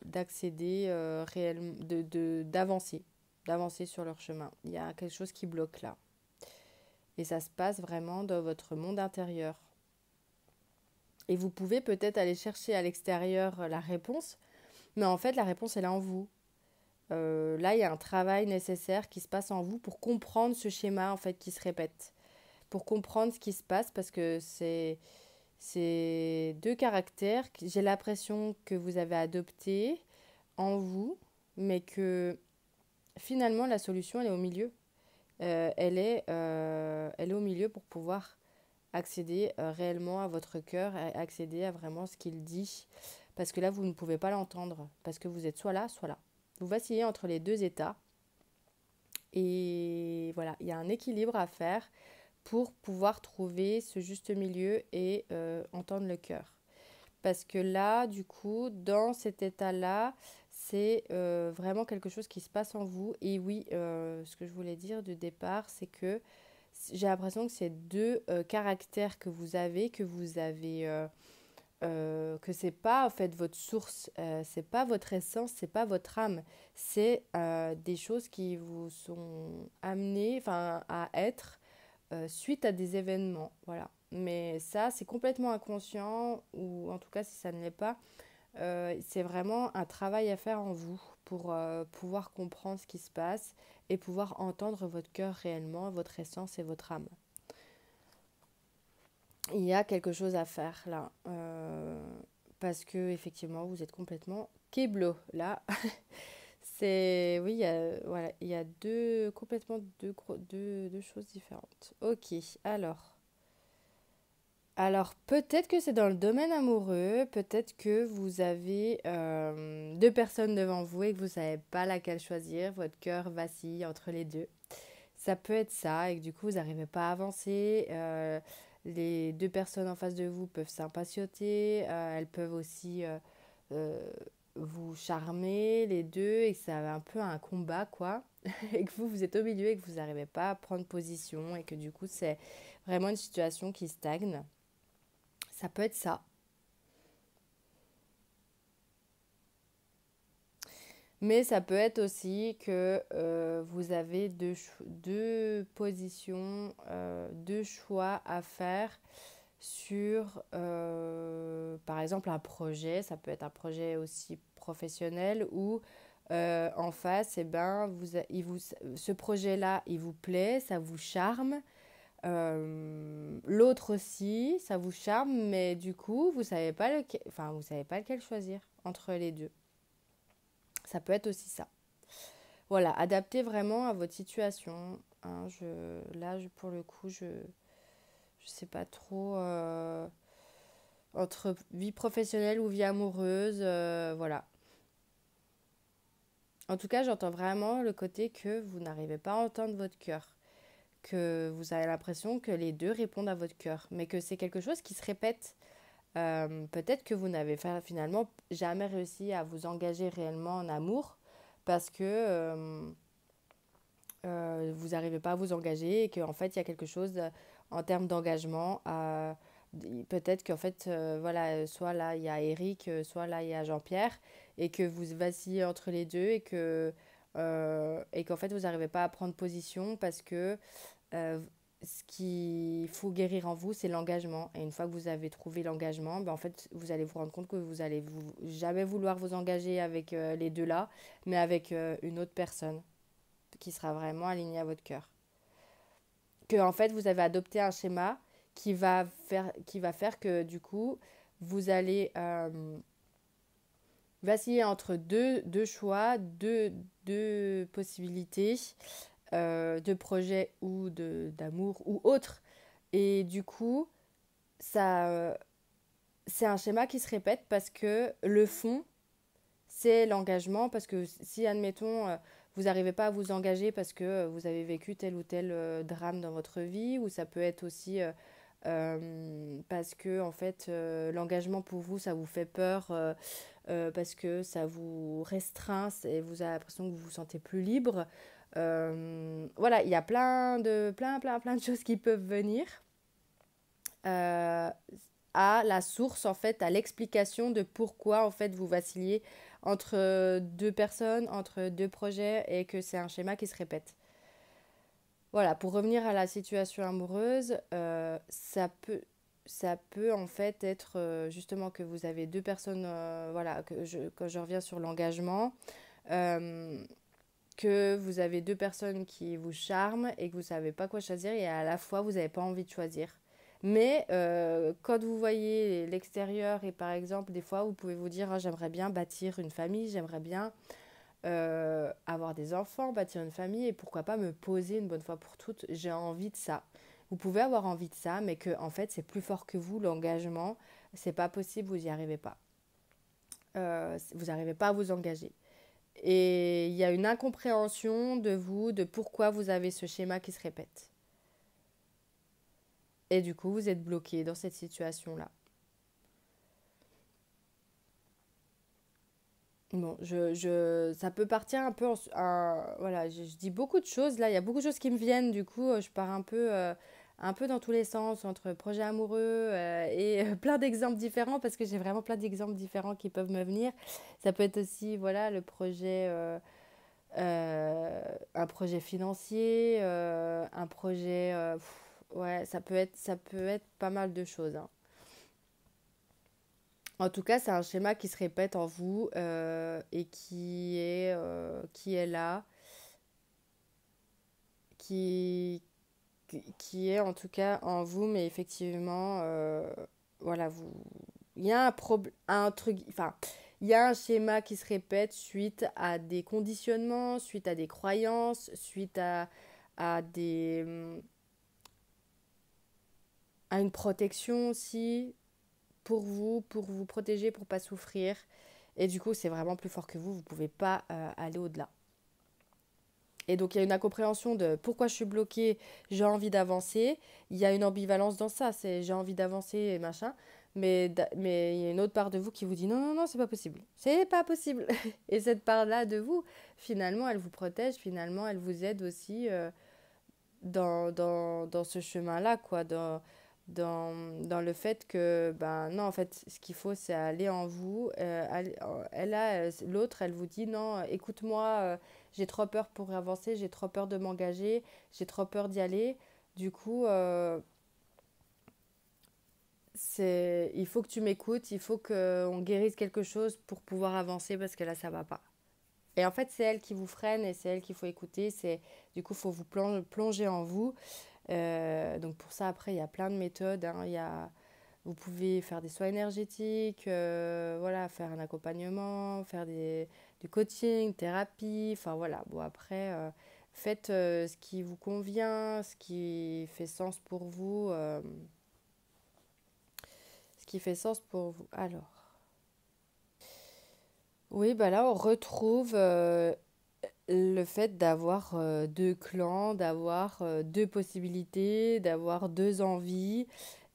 d'accéder réellement, d'avancer sur leur chemin. Il y a quelque chose qui bloque là. Et ça se passe vraiment dans votre monde intérieur. Et vous pouvez peut-être aller chercher à l'extérieur la réponse, mais en fait, la réponse, elle est en vous. Là, il y a un travail nécessaire qui se passe en vous pour comprendre ce schéma, en fait, qui se répète. Pour comprendre ce qui se passe, parce que c'est deux caractères que j'ai l'impression que vous avez adoptés en vous, mais que finalement, la solution, elle est au milieu. Elle est au milieu pour pouvoir accéder réellement à votre cœur, accéder à vraiment ce qu'il dit. Parce que là, vous ne pouvez pas l'entendre, parce que vous êtes soit là, soit là. Vous vacillez entre les deux états. Et voilà, il y a un équilibre à faire pour pouvoir trouver ce juste milieu et entendre le cœur. Parce que là, du coup, dans cet état-là, c'est vraiment quelque chose qui se passe en vous. Et oui, ce que je voulais dire de départ, c'est que j'ai l'impression que c'est deux caractères que vous avez que c'est pas en fait votre source, c'est pas votre essence, c'est pas votre âme, c'est des choses qui vous sont amenées enfin, à être suite à des événements. Voilà. Mais ça, c'est complètement inconscient, ou en tout cas, si ça ne l'est pas, c'est vraiment un travail à faire en vous pour pouvoir comprendre ce qui se passe et pouvoir entendre votre cœur réellement, votre essence et votre âme. Il y a quelque chose à faire là, parce que effectivement, vous êtes complètement kéblo là. C'est oui, voilà, il y a complètement deux choses différentes. Ok, alors, peut-être que c'est dans le domaine amoureux, peut-être que vous avez deux personnes devant vous et que vous ne savez pas laquelle choisir, votre cœur vacille entre les deux. Ça peut être ça et que du coup, vous n'arrivez pas à avancer. Les deux personnes en face de vous peuvent s'impatienter, elles peuvent aussi euh, vous charmer, les deux, et que c'est un peu un combat, quoi. Et que vous êtes au milieu et que vous n'arrivez pas à prendre position et que du coup, c'est vraiment une situation qui stagne. Ça peut être ça. Mais ça peut être aussi que vous avez deux positions, deux choix à faire sur, par exemple, un projet. Ça peut être un projet aussi professionnel où en face, eh ben, ce projet-là, il vous plaît, ça vous charme. L'autre aussi, ça vous charme, mais du coup, vous savez pas lequel choisir entre les deux. Ça peut être aussi ça. Voilà, adaptez vraiment à votre situation. Hein, pour le coup, je sais pas trop entre vie professionnelle ou vie amoureuse, voilà. En tout cas, j'entends vraiment le côté que vous n'arrivez pas à entendre votre cœur, que vous avez l'impression que les deux répondent à votre cœur, mais que c'est quelque chose qui se répète. Peut-être que vous n'avez finalement jamais réussi à vous engager réellement en amour parce que vous n'arrivez pas à vous engager et qu'en fait il y a quelque chose en termes d'engagement. Peut-être qu'en fait, voilà, soit là il y a Eric, soit là il y a Jean-Pierre et que vous vacillez entre les deux et qu'en fait vous n'arrivez pas à prendre position parce que euh, ce qu'il faut guérir en vous, c'est l'engagement. Et une fois que vous avez trouvé l'engagement, ben en fait, vous allez vous rendre compte que vous allez jamais vouloir vous engager avec les deux là, mais avec une autre personne qui sera vraiment alignée à votre cœur. Que en fait, vous avez adopté un schéma qui va faire que du coup, vous allez vaciller entre deux choix, deux possibilités de projet ou d'amour ou autre. Et du coup, ça, c'est un schéma qui se répète parce que le fond, c'est l'engagement. Parce que si, admettons, vous n'arrivez pas à vous engager parce que vous avez vécu tel ou tel drame dans votre vie, ou ça peut être aussi parce que en fait, l'engagement pour vous, ça vous fait peur parce que ça vous restreint et vous avez l'impression que vous vous sentez plus libre. Voilà, il y a plein de choses qui peuvent venir euh, à la source, en fait, à l'explication de pourquoi, en fait, vous vacillez entre deux personnes, entre deux projets et que c'est un schéma qui se répète. Voilà, pour revenir à la situation amoureuse, ça peut en fait être justement que vous avez deux personnes, voilà, quand je reviens sur l'engagement, euh, que vous avez deux personnes qui vous charment et que vous ne savez pas quoi choisir et à la fois vous n'avez pas envie de choisir. Mais quand vous voyez l'extérieur et par exemple des fois vous pouvez vous dire ah, j'aimerais bien bâtir une famille, j'aimerais bien avoir des enfants, bâtir une famille et pourquoi pas me poser une bonne fois pour toutes, j'ai envie de ça. Vous pouvez avoir envie de ça mais que en fait c'est plus fort que vous, l'engagement, c'est pas possible, vous n'y arrivez pas. Vous n'arrivez pas à vous engager. Et il y a une incompréhension de vous, de pourquoi vous avez ce schéma qui se répète. Et du coup, vous êtes bloqué dans cette situation-là. Bon, ça peut partir un peu voilà, je dis beaucoup de choses là, il y a beaucoup de choses qui me viennent, du coup, je pars un peu un peu dans tous les sens, entre projet amoureux et plein d'exemples différents, parce que j'ai vraiment plein d'exemples différents qui peuvent me venir. Ça peut être aussi, voilà, le projet, un projet financier, un projet, ouais, ça peut être pas mal de choses, hein. En tout cas, c'est un schéma qui se répète en vous et qui est là, qui, qui est en tout cas en vous, mais effectivement, voilà, il y a un truc, enfin, il y a un schéma qui se répète suite à des conditionnements, suite à des croyances, suite à à une protection aussi pour vous protéger, pour pas souffrir. Et du coup, c'est vraiment plus fort que vous pouvez pas aller au-delà. Et donc, il y a une incompréhension de pourquoi je suis bloquée, j'ai envie d'avancer. Il y a une ambivalence dans ça, c'est j'ai envie d'avancer et machin. Mais il y a une autre part de vous qui vous dit non, non, non, c'est pas possible. C'est pas possible. Et cette part-là de vous, finalement, elle vous protège, finalement, elle vous aide aussi dans ce chemin-là, quoi. Dans le fait que, ben non, en fait, ce qu'il faut, c'est aller en vous. L'autre, elle vous dit non, écoute-moi, j'ai trop peur pour avancer, j'ai trop peur de m'engager, j'ai trop peur d'y aller. Du coup, il faut que tu m'écoutes, il faut qu'on guérisse quelque chose pour pouvoir avancer parce que là, ça va pas. Et en fait, c'est elle qui vous freine et c'est elle qu'il faut écouter. Du coup, il faut vous plonger en vous. Donc pour ça, après, il y a plein de méthodes, hein. Vous pouvez faire des soins énergétiques, voilà, faire un accompagnement, du coaching, thérapie. Enfin voilà. Bon après, faites ce qui vous convient, ce qui fait sens pour vous, ce qui fait sens pour vous. Alors, oui, bah là, on retrouve le fait d'avoir deux clans, d'avoir deux possibilités, d'avoir deux envies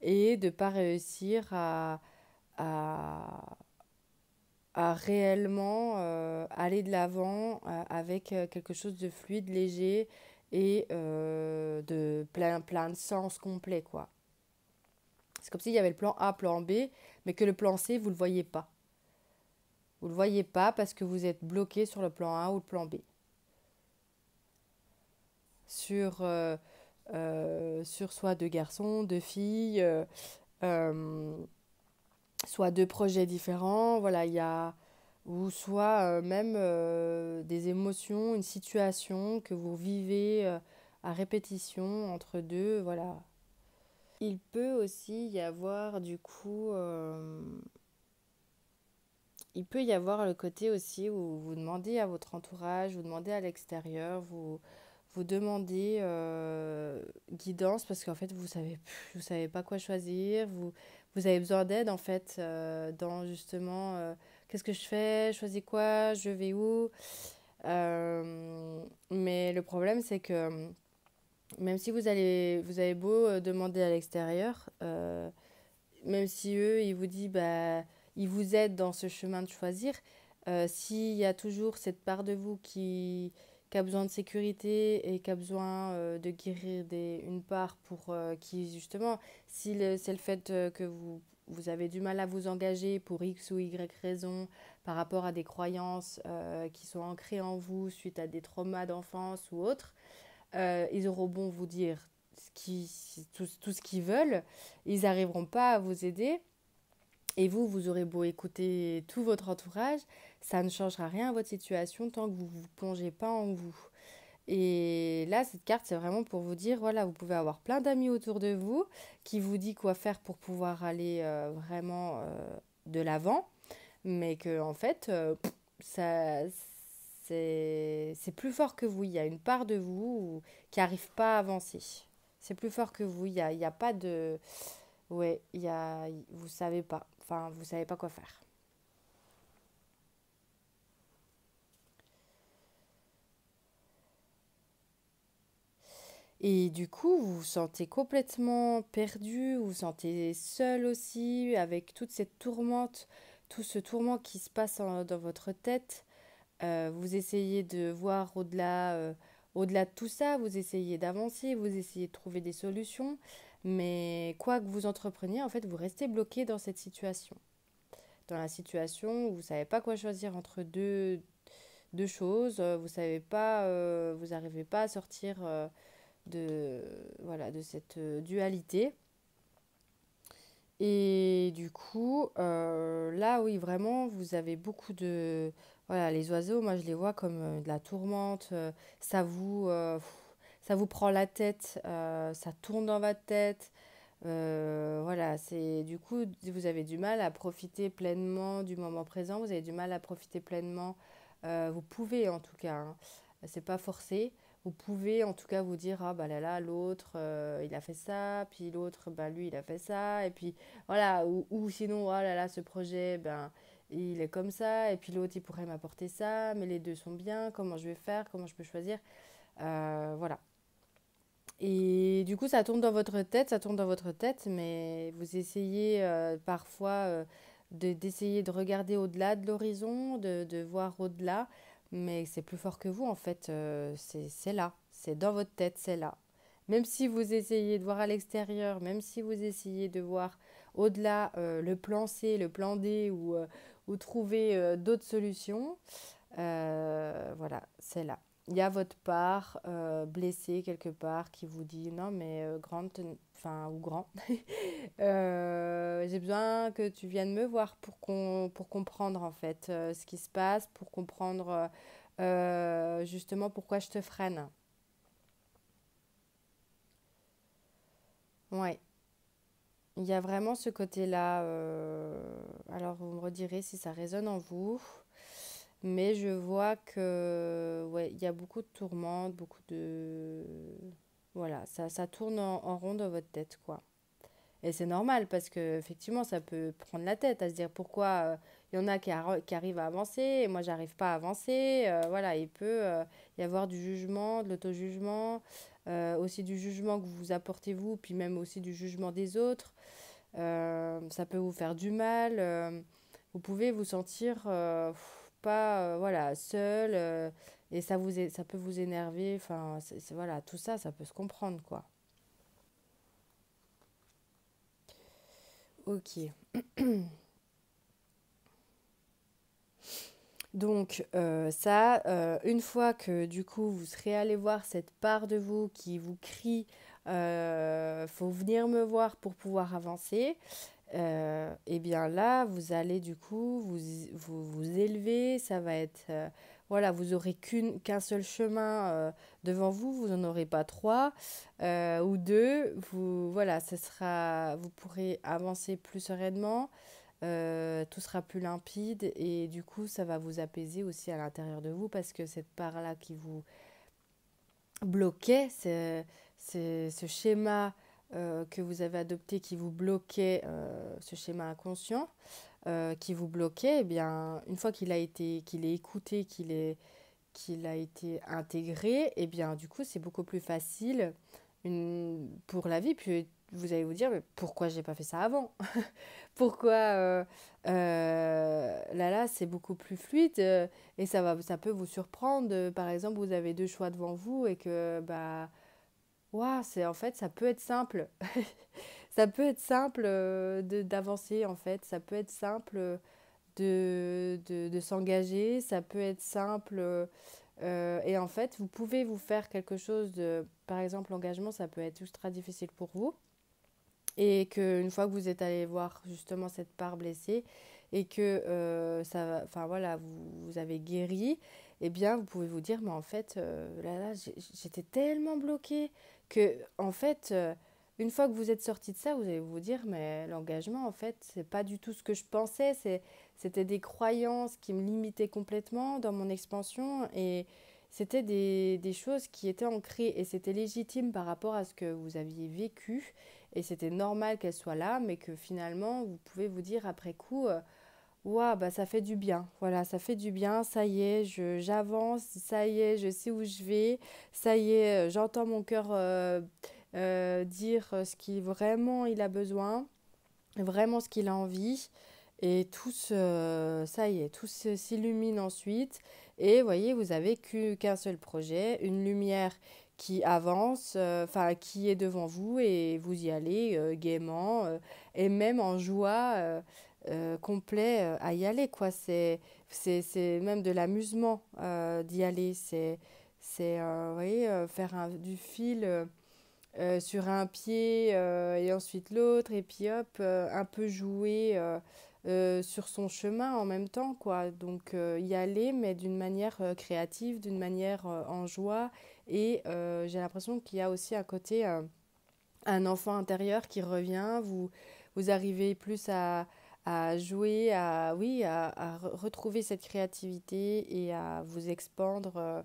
et de ne pas réussir à, à réellement aller de l'avant avec quelque chose de fluide, léger et de plein de sens complet, quoi. C'est comme s'il y avait le plan A, plan B, mais que le plan C, vous ne le voyez pas. Vous ne le voyez pas parce que vous êtes bloqué sur le plan A ou le plan B. Sur sur soit deux garçons, deux filles, euh, soit deux projets différents, voilà, il y a, ou soit même des émotions, une situation que vous vivez à répétition entre deux, voilà. Il peut aussi y avoir du coup, il peut y avoir le côté aussi où vous demandez à votre entourage, vous demandez à l'extérieur, vous demandez guidance parce qu'en fait vous savez pas quoi choisir, vous avez besoin d'aide en fait dans justement qu'est-ce que je fais, je choisis quoi, je vais où. Mais le problème c'est que même si vous avez beau demander à l'extérieur, même si eux, ils vous disent, bah, ils vous aident dans ce chemin de choisir, s'il y a toujours cette part de vous qui a besoin de sécurité et qui a besoin de guérir une part pour qui, justement, si c'est le fait que vous avez du mal à vous engager pour X ou Y raison par rapport à des croyances qui sont ancrées en vous suite à des traumas d'enfance ou autres, ils auront beau vous dire tout ce qu'ils veulent, ils n'arriveront pas à vous aider. Et vous aurez beau écouter tout votre entourage, ça ne changera rien à votre situation tant que vous ne vous plongez pas en vous. Et là, cette carte, c'est vraiment pour vous dire, voilà, vous pouvez avoir plein d'amis autour de vous qui vous dit quoi faire pour pouvoir aller vraiment de l'avant, mais que en fait, ça, c'est plus fort que vous. Il y a une part de vous qui n'arrive pas à avancer. C'est plus fort que vous. Il y a pas de... Ouais, vous savez pas. Enfin, vous savez pas quoi faire. Et du coup, vous vous sentez complètement perdu, vous vous sentez seul aussi, avec toute cette tourmente, tout ce tourment qui se passe dans votre tête. Vous essayez de voir au-delà de tout ça, vous essayez d'avancer, vous essayez de trouver des solutions, mais quoi que vous entrepreniez, en fait, vous restez bloqué dans cette situation. Dans la situation où vous ne savez pas quoi choisir entre deux choses, vous savez pas, vous n'arrivez pas à sortir de, voilà, de cette dualité. Et du coup, là, oui, vraiment, vous avez beaucoup de... Voilà, les oiseaux, moi, je les vois comme de la tourmente. Ça vous prend la tête, ça tourne dans votre tête. Voilà, c'est du coup, vous avez du mal à profiter pleinement du moment présent. Vous avez du mal à profiter pleinement. Vous pouvez, en tout cas, hein, c'est pas forcé. Vous pouvez en tout cas vous dire, ah bah là, l'autre, il a fait ça, puis l'autre, bah lui, il a fait ça, et puis voilà, ou sinon, oh là là, ce projet, ben, il est comme ça, et puis l'autre, il pourrait m'apporter ça, mais les deux sont bien, comment je vais faire, comment je peux choisir, voilà. Et du coup, ça tourne dans votre tête, ça tourne dans votre tête, mais vous essayez parfois d'essayer de regarder au-delà de l'horizon, de voir au-delà, mais c'est plus fort que vous, en fait, c'est là, c'est dans votre tête, c'est là. Même si vous essayez de voir à l'extérieur, même si vous essayez de voir au-delà le plan C, le plan D ou trouver d'autres solutions, voilà, c'est là. Il y a votre part blessée quelque part qui vous dit non mais grande, enfin ou grand, j'ai besoin que tu viennes me voir pour comprendre en fait ce qui se passe, pour comprendre justement pourquoi je te freine. Ouais, il y a vraiment ce côté-là. Alors vous me redirez si ça résonne en vous. Mais je vois que ouais, il y a beaucoup de tourmentes, beaucoup de... Voilà, ça tourne en rond dans votre tête, quoi. Et c'est normal parce que effectivement, ça peut prendre la tête à se dire pourquoi il y en a qui arrivent à avancer et moi, j'arrive pas à avancer. Voilà, il peut y avoir du jugement, de l'auto-jugement, aussi du jugement que vous apportez vous, puis même aussi du jugement des autres. Ça peut vous faire du mal. Vous pouvez vous sentir pas voilà, seul et ça peut vous énerver. Enfin, voilà, tout ça, ça peut se comprendre, quoi. Ok. Donc ça, une fois que du coup vous serez allé voir cette part de vous qui vous crie, faut venir me voir pour pouvoir avancer, et bien là, vous allez du coup vous élever, ça va être, voilà, vous aurez qu'un seul chemin devant vous, vous n'en aurez pas trois ou deux, voilà, vous pourrez avancer plus sereinement, tout sera plus limpide et du coup, ça va vous apaiser aussi à l'intérieur de vous parce que cette part-là qui vous bloquait, c'est ce schéma que vous avez adopté qui vous bloquait, ce schéma inconscient qui vous bloquait, eh bien, une fois qu'il est écouté, qu'il a été intégré, et bien du coup c'est beaucoup plus facile pour la vie. Puis vous allez vous dire mais pourquoi j'ai pas fait ça avant. Pourquoi là c'est beaucoup plus fluide et ça peut vous surprendre. Par exemple vous avez deux choix devant vous et que bah waouh, c'est en fait ça peut être simple. Ça peut être simple d'avancer en fait, ça peut être simple de s'engager, ça peut être simple. Et en fait, vous pouvez vous faire quelque chose de... Par exemple, l'engagement, ça peut être ultra difficile pour vous. Et qu'une fois que vous êtes allé voir justement cette part blessée et que enfin voilà, vous avez guéri, eh bien, vous pouvez vous dire, mais en fait, là, j'étais tellement bloquée que, en fait, une fois que vous êtes sorti de ça, vous allez vous dire, mais l'engagement, en fait, c'est pas du tout ce que je pensais, c'était des croyances qui me limitaient complètement dans mon expansion et c'était des choses qui étaient ancrées et c'était légitime par rapport à ce que vous aviez vécu et c'était normal qu'elles soient là, mais que finalement, vous pouvez vous dire après coup, ouah, bah ça fait du bien. Voilà, ça fait du bien. Ça y est, j'avance. Ça y est, je sais où je vais. Ça y est, j'entends mon cœur dire ce qu'il vraiment il a besoin, vraiment ce qu'il a envie. Et ça y est, s'illumine ensuite. Et vous voyez, vous avez qu'un seul projet, une lumière qui avance, enfin qui est devant vous et vous y allez gaiement et même en joie complet à y aller, quoi. C'est même de l'amusement d'y aller. Vous voyez, faire du fil sur un pied et ensuite l'autre, et puis hop, un peu jouer sur son chemin en même temps, quoi. Donc y aller, mais d'une manière créative, d'une manière en joie. Et j'ai l'impression qu'il y a aussi à côté un enfant intérieur qui revient. Vous arrivez plus à jouer, oui, à retrouver cette créativité et à vous expandre.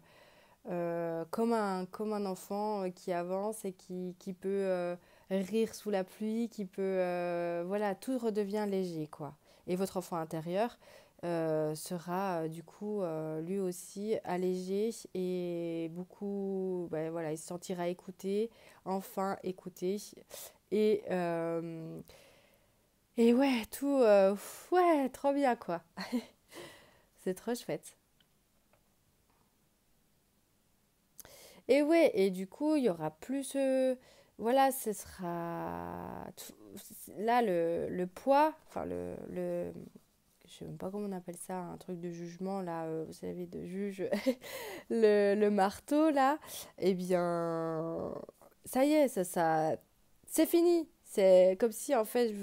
Comme un enfant qui avance et qui peut rire sous la pluie, qui peut... voilà, tout redevient léger, quoi. Et votre enfant intérieur sera du coup lui aussi allégé et beaucoup... ben, voilà, il se sentira écouté, enfin écouté. Et, euh, et ouais, ouais, trop bien, quoi. C'est trop chouette. Et ouais, et du coup, il y aura plus. Voilà, ce sera. Là, le poids, enfin, je sais même pas comment on appelle ça, un truc de jugement, là, vous savez, de juge, le marteau, là, eh bien, ça y est, c'est fini. C'est comme si, en fait,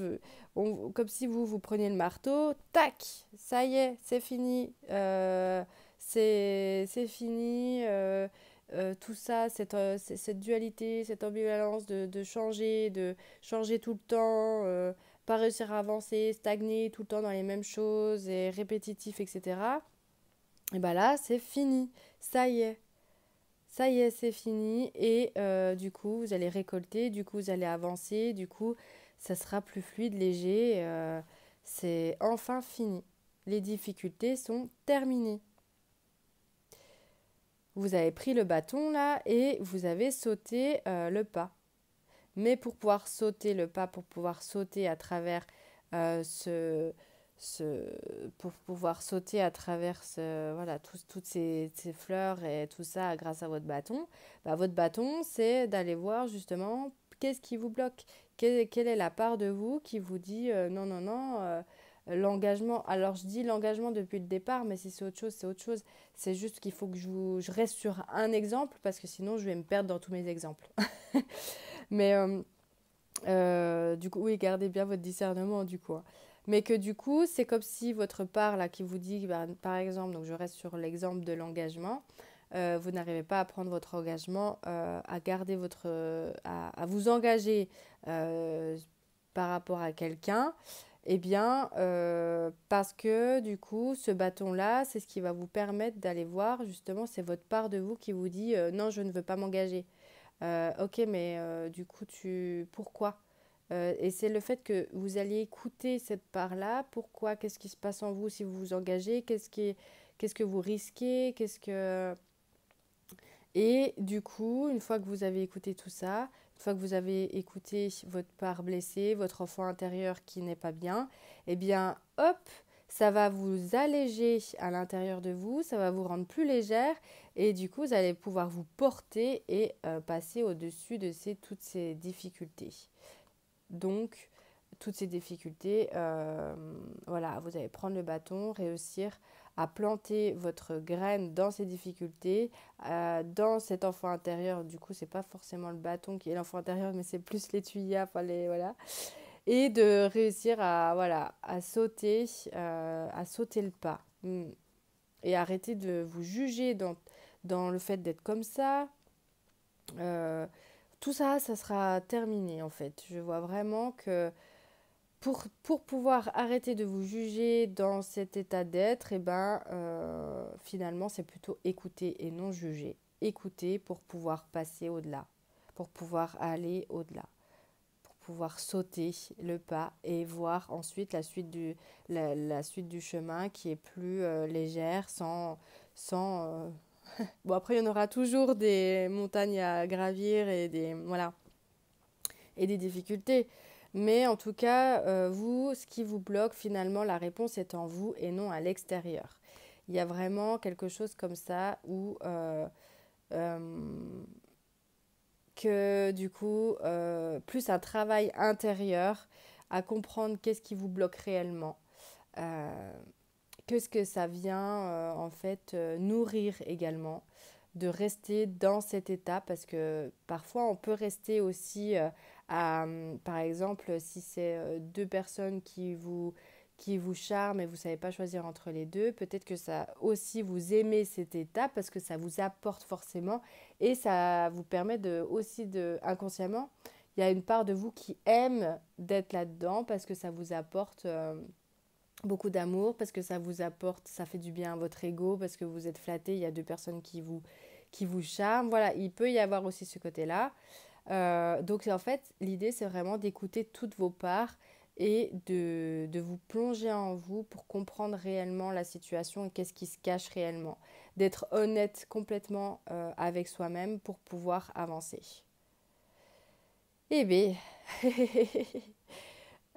comme si vous preniez le marteau, tac, ça y est, c'est fini. C'est fini. Tout ça, cette dualité, cette ambivalence de changer tout le temps, pas réussir à avancer, stagner tout le temps dans les mêmes choses et répétitif, etc. Et bien là, c'est fini. Ça y est. Ça y est, c'est fini. Et du coup, vous allez récolter, du coup, vous allez avancer, du coup, ça sera plus fluide, léger. C'est enfin fini. Les difficultés sont terminées. Vous avez pris le bâton là et vous avez sauté le pas. Mais pour pouvoir sauter le pas, pour pouvoir sauter à travers euh, ce, ce, pour pouvoir sauter à travers voilà, toutes ces fleurs et tout ça grâce à votre bâton, c'est d'aller voir justement qu'est-ce qui vous bloque, quelle est la part de vous qui vous dit non, non, non, l'engagement. Alors je dis l'engagement depuis le départ, mais si c'est autre chose, c'est autre chose. C'est juste qu'il faut que je reste sur un exemple parce que sinon je vais me perdre dans tous mes exemples. Mais du coup, oui, gardez bien votre discernement du coup, hein. Mais que du coup, c'est comme si votre part là qui vous dit, bah, par exemple, donc je reste sur l'exemple de l'engagement, vous n'arrivez pas à prendre votre engagement, à garder à vous engager euh, par rapport à quelqu'un, eh bien, parce que du coup, ce bâton-là, c'est ce qui va vous permettre d'aller voir, justement, c'est votre part de vous qui vous dit non, je ne veux pas m'engager. Ok, mais du coup, pourquoi? Et c'est le fait que vous alliez écouter cette part-là. Pourquoi? Qu'est-ce qui se passe en vous si vous vous engagez? Qu'est-ce que vous risquez? Et du coup, une fois que vous avez écouté tout ça, une fois que vous avez écouté votre part blessée, votre enfant intérieur qui n'est pas bien, eh bien, hop, ça va vous alléger à l'intérieur de vous, ça va vous rendre plus légère et du coup, vous allez pouvoir vous porter et passer au-dessus de toutes ces difficultés. Donc, toutes ces difficultés, voilà, vous allez prendre le bâton, réussir à planter votre graine dans ces difficultés, dans cet enfant intérieur. Du coup, c'est pas forcément le bâton qui est l'enfant intérieur, mais c'est plus l'étuyère, enfin voilà. Et de réussir voilà, à sauter le pas. Et arrêter de vous juger dans le fait d'être comme ça. Euh, Tout ça, ça sera terminé en fait. Je vois vraiment que pour pouvoir arrêter de vous juger dans cet état d'être, et ben, finalement, c'est plutôt écouter et non juger. Écouter pour pouvoir passer au-delà, pour pouvoir aller au-delà, pour pouvoir sauter le pas et voir ensuite la suite du chemin qui est plus légère, sans bon, après, il y en aura toujours des montagnes à gravir et voilà, et des difficultés. Mais en tout cas, vous, ce qui vous bloque, finalement, la réponse est en vous et non à l'extérieur. Il y a vraiment quelque chose comme ça où euh, que du coup, plus un travail intérieur à comprendre qu'est-ce qui vous bloque réellement, euh, qu'est-ce que ça vient en fait nourrir également, de rester dans cet état parce que parfois on peut rester aussi par exemple, si c'est deux personnes qui vous charment et vous ne savez pas choisir entre les deux, peut-être que ça aussi vous aimez cet état parce que ça vous apporte forcément et ça vous permet de aussi de inconsciemment, il y a une part de vous qui aime d'être là-dedans parce que ça vous apporte beaucoup d'amour, parce que ça vous apporte, ça fait du bien à votre ego, parce que vous êtes flatté, il y a deux personnes qui vous charment. Voilà, il peut y avoir aussi ce côté-là. Donc en fait, l'idée, c'est vraiment d'écouter toutes vos parts et de vous plonger en vous pour comprendre réellement la situation et qu'est-ce qui se cache réellement. D'être honnête complètement avec soi-même pour pouvoir avancer. Eh bien,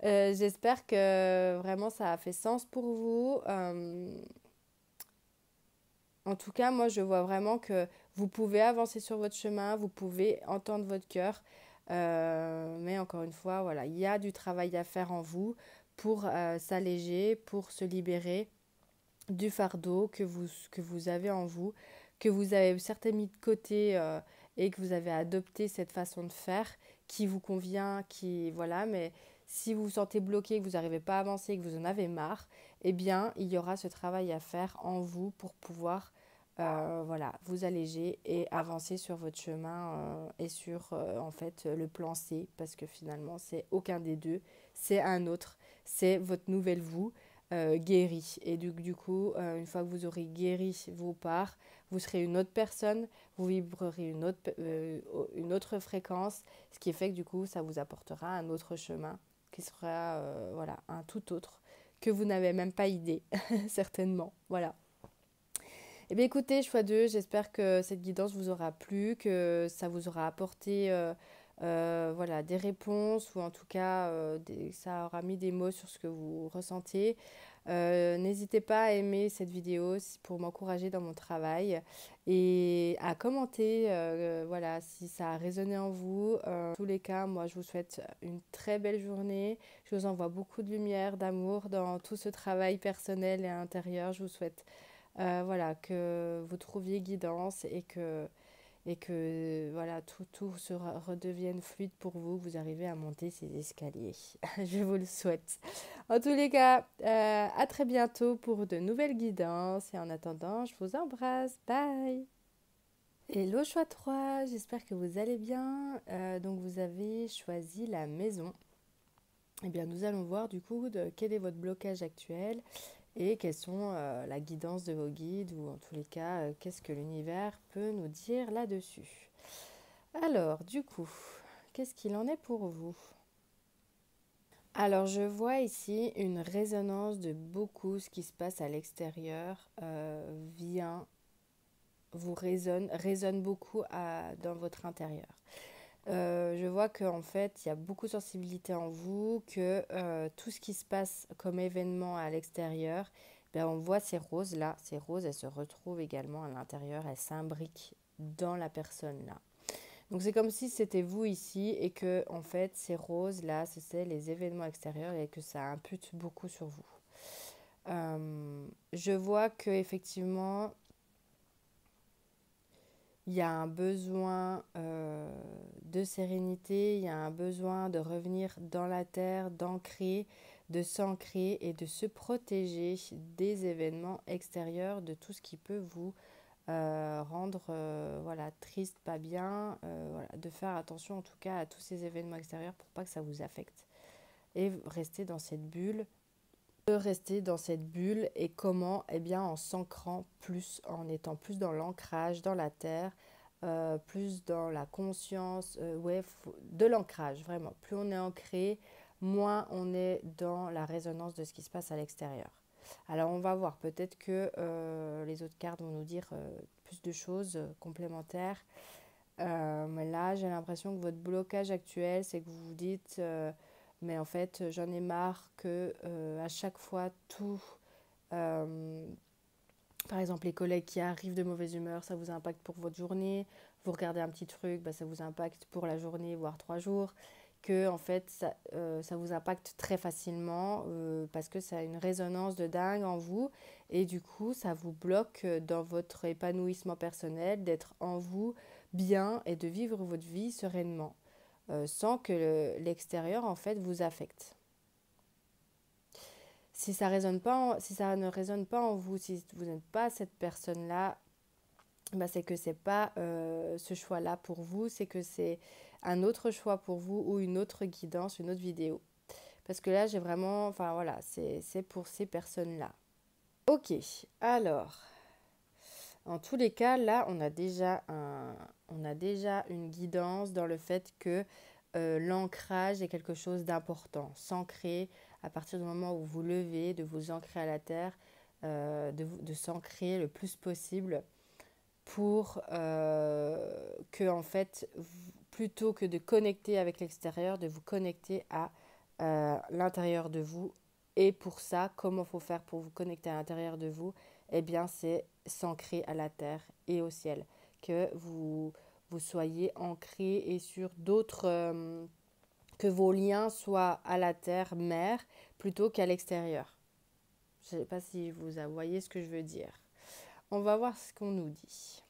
j'espère que vraiment ça a fait sens pour vous. En tout cas, moi, je vois vraiment que vous pouvez avancer sur votre chemin, vous pouvez entendre votre cœur. Mais encore une fois, voilà, il y a du travail à faire en vous pour s'alléger, pour se libérer du fardeau que vous avez en vous, que vous avez certainement mis de côté et que vous avez adopté cette façon de faire qui vous convient, qui voilà, mais si vous vous sentez bloqué, que vous n'arrivez pas à avancer, que vous en avez marre, eh bien, il y aura ce travail à faire en vous pour pouvoir voilà, vous alléger et avancer sur votre chemin et sur en fait le plan C parce que finalement c'est aucun des deux, c'est un autre, c'est votre nouvelle vous guéri. Et du coup, une fois que vous aurez guéri vos parts, vous serez une autre personne, vous vibrerez une autre fréquence, ce qui fait que du coup, ça vous apportera un autre chemin qui sera voilà, un tout autre que vous n'avez même pas idée, certainement. Voilà. Eh bien écoutez, choix 2, j'espère que cette guidance vous aura plu, que ça vous aura apporté voilà, des réponses ou en tout cas ça aura mis des mots sur ce que vous ressentez. N'hésitez pas à aimer cette vidéo pour m'encourager dans mon travail et à commenter voilà, si ça a résonné en vous. En tous les cas, moi je vous souhaite une très belle journée. Je vous envoie beaucoup de lumière, d'amour dans tout ce travail personnel et intérieur. Je vous souhaite voilà, que vous trouviez guidance et que voilà, tout redevienne fluide pour vous, que vous arrivez à monter ces escaliers. Je vous le souhaite. En tous les cas, à très bientôt pour de nouvelles guidances et en attendant, je vous embrasse. Bye. Hello choix 3, j'espère que vous allez bien. Donc vous avez choisi la maison. Eh bien, nous allons voir du coup quel est votre blocage actuel et quelles sont la guidance de vos guides ou en tous les cas, qu'est-ce que l'univers peut nous dire là-dessus. Alors, du coup, qu'est-ce qu'il en est pour vous? Alors, je vois ici une résonance de beaucoup ce qui se passe à l'extérieur résonne beaucoup dans votre intérieur. Je vois qu'en fait, il y a beaucoup de sensibilité en vous, que tout ce qui se passe comme événement à l'extérieur, ben, on voit ces roses-là. Ces roses, elles se retrouvent également à l'intérieur, elles s'imbriquent dans la personne là. Donc c'est comme si c'était vous ici et que en fait ces roses-là, c'est les événements extérieurs et que ça impute beaucoup sur vous. Je vois que effectivement il y a un besoin de sérénité, il y a un besoin de revenir dans la terre, d'ancrer, de s'ancrer et de se protéger des événements extérieurs, de tout ce qui peut vous rendre voilà, triste, pas bien, voilà, de faire attention en tout cas à tous ces événements extérieurs pour pas que ça vous affecte. Et rester dans cette bulle, de rester dans cette bulle et comment? Eh bien en s'ancrant plus, en étant plus dans l'ancrage, dans la terre, plus dans la conscience, ouais, de l'ancrage vraiment. Plus on est ancré, moins on est dans la résonance de ce qui se passe à l'extérieur. Alors on va voir, peut-être que les autres cartes vont nous dire plus de choses complémentaires. Mais là, j'ai l'impression que votre blocage actuel, c'est que vous vous dites Mais en fait, j'en ai marre que à chaque fois, tout... par exemple, les collègues qui arrivent de mauvaise humeur, ça vous impacte pour votre journée. Vous regardez un petit truc, bah, ça vous impacte pour la journée, voire 3 jours. Que en fait, ça vous impacte très facilement parce que ça a une résonance de dingue en vous. Et du coup, ça vous bloque dans votre épanouissement personnel, d'être en vous bien et de vivre votre vie sereinement, sans que l'extérieur, en fait, vous affecte. Si ça résonne pas si ça ne résonne pas en vous, si vous n'êtes pas cette personne-là, bah c'est que c'est pas ce choix-là pour vous, c'est que c'est un autre choix pour vous ou une autre guidance, une autre vidéo. Parce que là, j'ai vraiment, enfin voilà, c'est pour ces personnes-là. Ok, alors, en tous les cas, là, on a déjà une guidance dans le fait que l'ancrage est quelque chose d'important. S'ancrer à partir du moment où vous levez, de vous ancrer à la terre, de s'ancrer le plus possible pour que, en fait, plutôt que de connecter avec l'extérieur, de vous connecter à l'intérieur de vous. Et pour ça, comment il faut faire pour vous connecter à l'intérieur de vous? Eh bien, c'est s'ancrer à la terre et au ciel. Que vous soyez ancré et sur d'autres... que vos liens soient à la terre mère plutôt qu'à l'extérieur. Je ne sais pas si vous voyez ce que je veux dire. On va voir ce qu'on nous dit.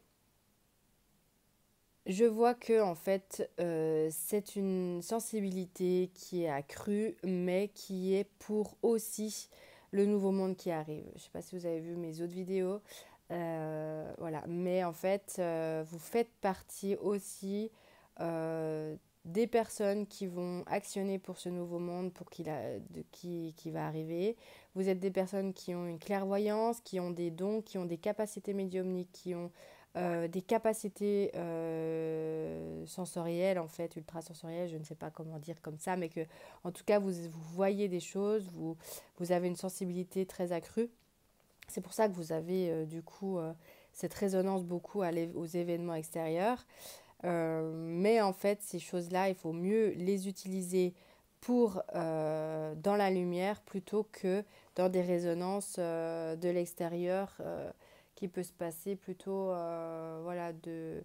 Je vois que en fait, c'est une sensibilité qui est accrue, mais qui est pour aussi le nouveau monde qui arrive. Je ne sais pas si vous avez vu mes autres vidéos, voilà. Mais en fait, vous faites partie aussi des personnes qui vont actionner pour ce nouveau monde, pour qui va arriver. Vous êtes des personnes qui ont une clairvoyance, qui ont des dons, qui ont des capacités médiumniques, qui ont des capacités sensorielles, en fait, ultrasensorielles, je ne sais pas comment dire comme ça, mais que, en tout cas, vous voyez des choses, vous avez une sensibilité très accrue. C'est pour ça que vous avez, du coup, cette résonance beaucoup aux événements extérieurs. Mais en fait, ces choses-là, il faut mieux les utiliser pour dans la lumière plutôt que dans des résonances de l'extérieur qui peut se passer plutôt voilà, de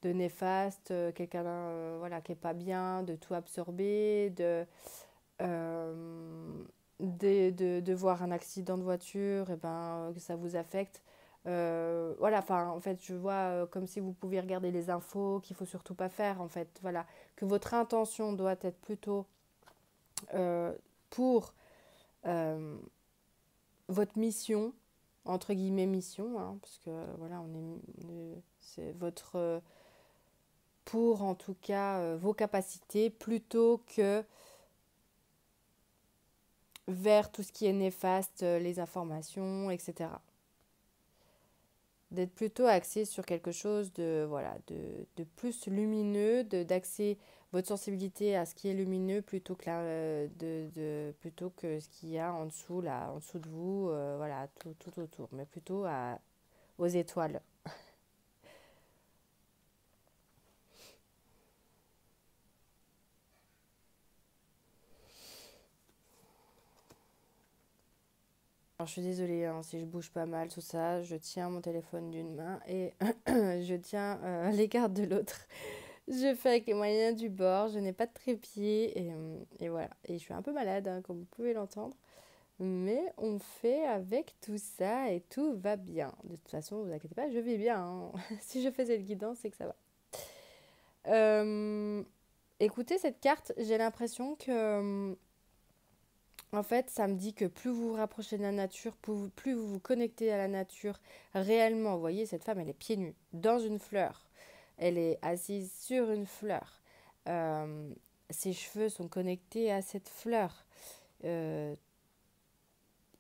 néfaste, quelqu'un voilà, qui n'est pas bien, de tout absorber, de voir un accident de voiture, et ben, que ça vous affecte. Voilà, enfin, en fait, je vois comme si vous pouviez regarder les infos, qu'il faut surtout pas faire, en fait, voilà, que votre intention doit être plutôt euh, pour euh, votre mission, entre guillemets mission, hein, parce que voilà, c'est votre pour en tout cas vos capacités plutôt que vers tout ce qui est néfaste, les informations, etc. D'être plutôt axé sur quelque chose de, voilà, de plus lumineux, d'axer votre sensibilité à ce qui est lumineux plutôt que, plutôt que ce qu'il y a en dessous, là, en dessous de vous, voilà, tout autour, mais plutôt aux étoiles. Alors, je suis désolée hein, si je bouge pas mal, tout ça. Je tiens mon téléphone d'une main et je tiens les cartes de l'autre. Je fais avec les moyens du bord. Je n'ai pas de trépied et voilà. Et je suis un peu malade, hein, comme vous pouvez l'entendre. Mais on fait avec tout ça et tout va bien. De toute façon, ne vous inquiétez pas, je vais bien, hein. Si je fais cette guidance, c'est que ça va. Euh, Écoutez, cette carte, j'ai l'impression que en fait, ça me dit que plus vous vous rapprochez de la nature, plus vous vous connectez à la nature réellement. Vous voyez, cette femme, elle est pieds nus, dans une fleur. Elle est assise sur une fleur. Euh, Ses cheveux sont connectés à cette fleur. Euh,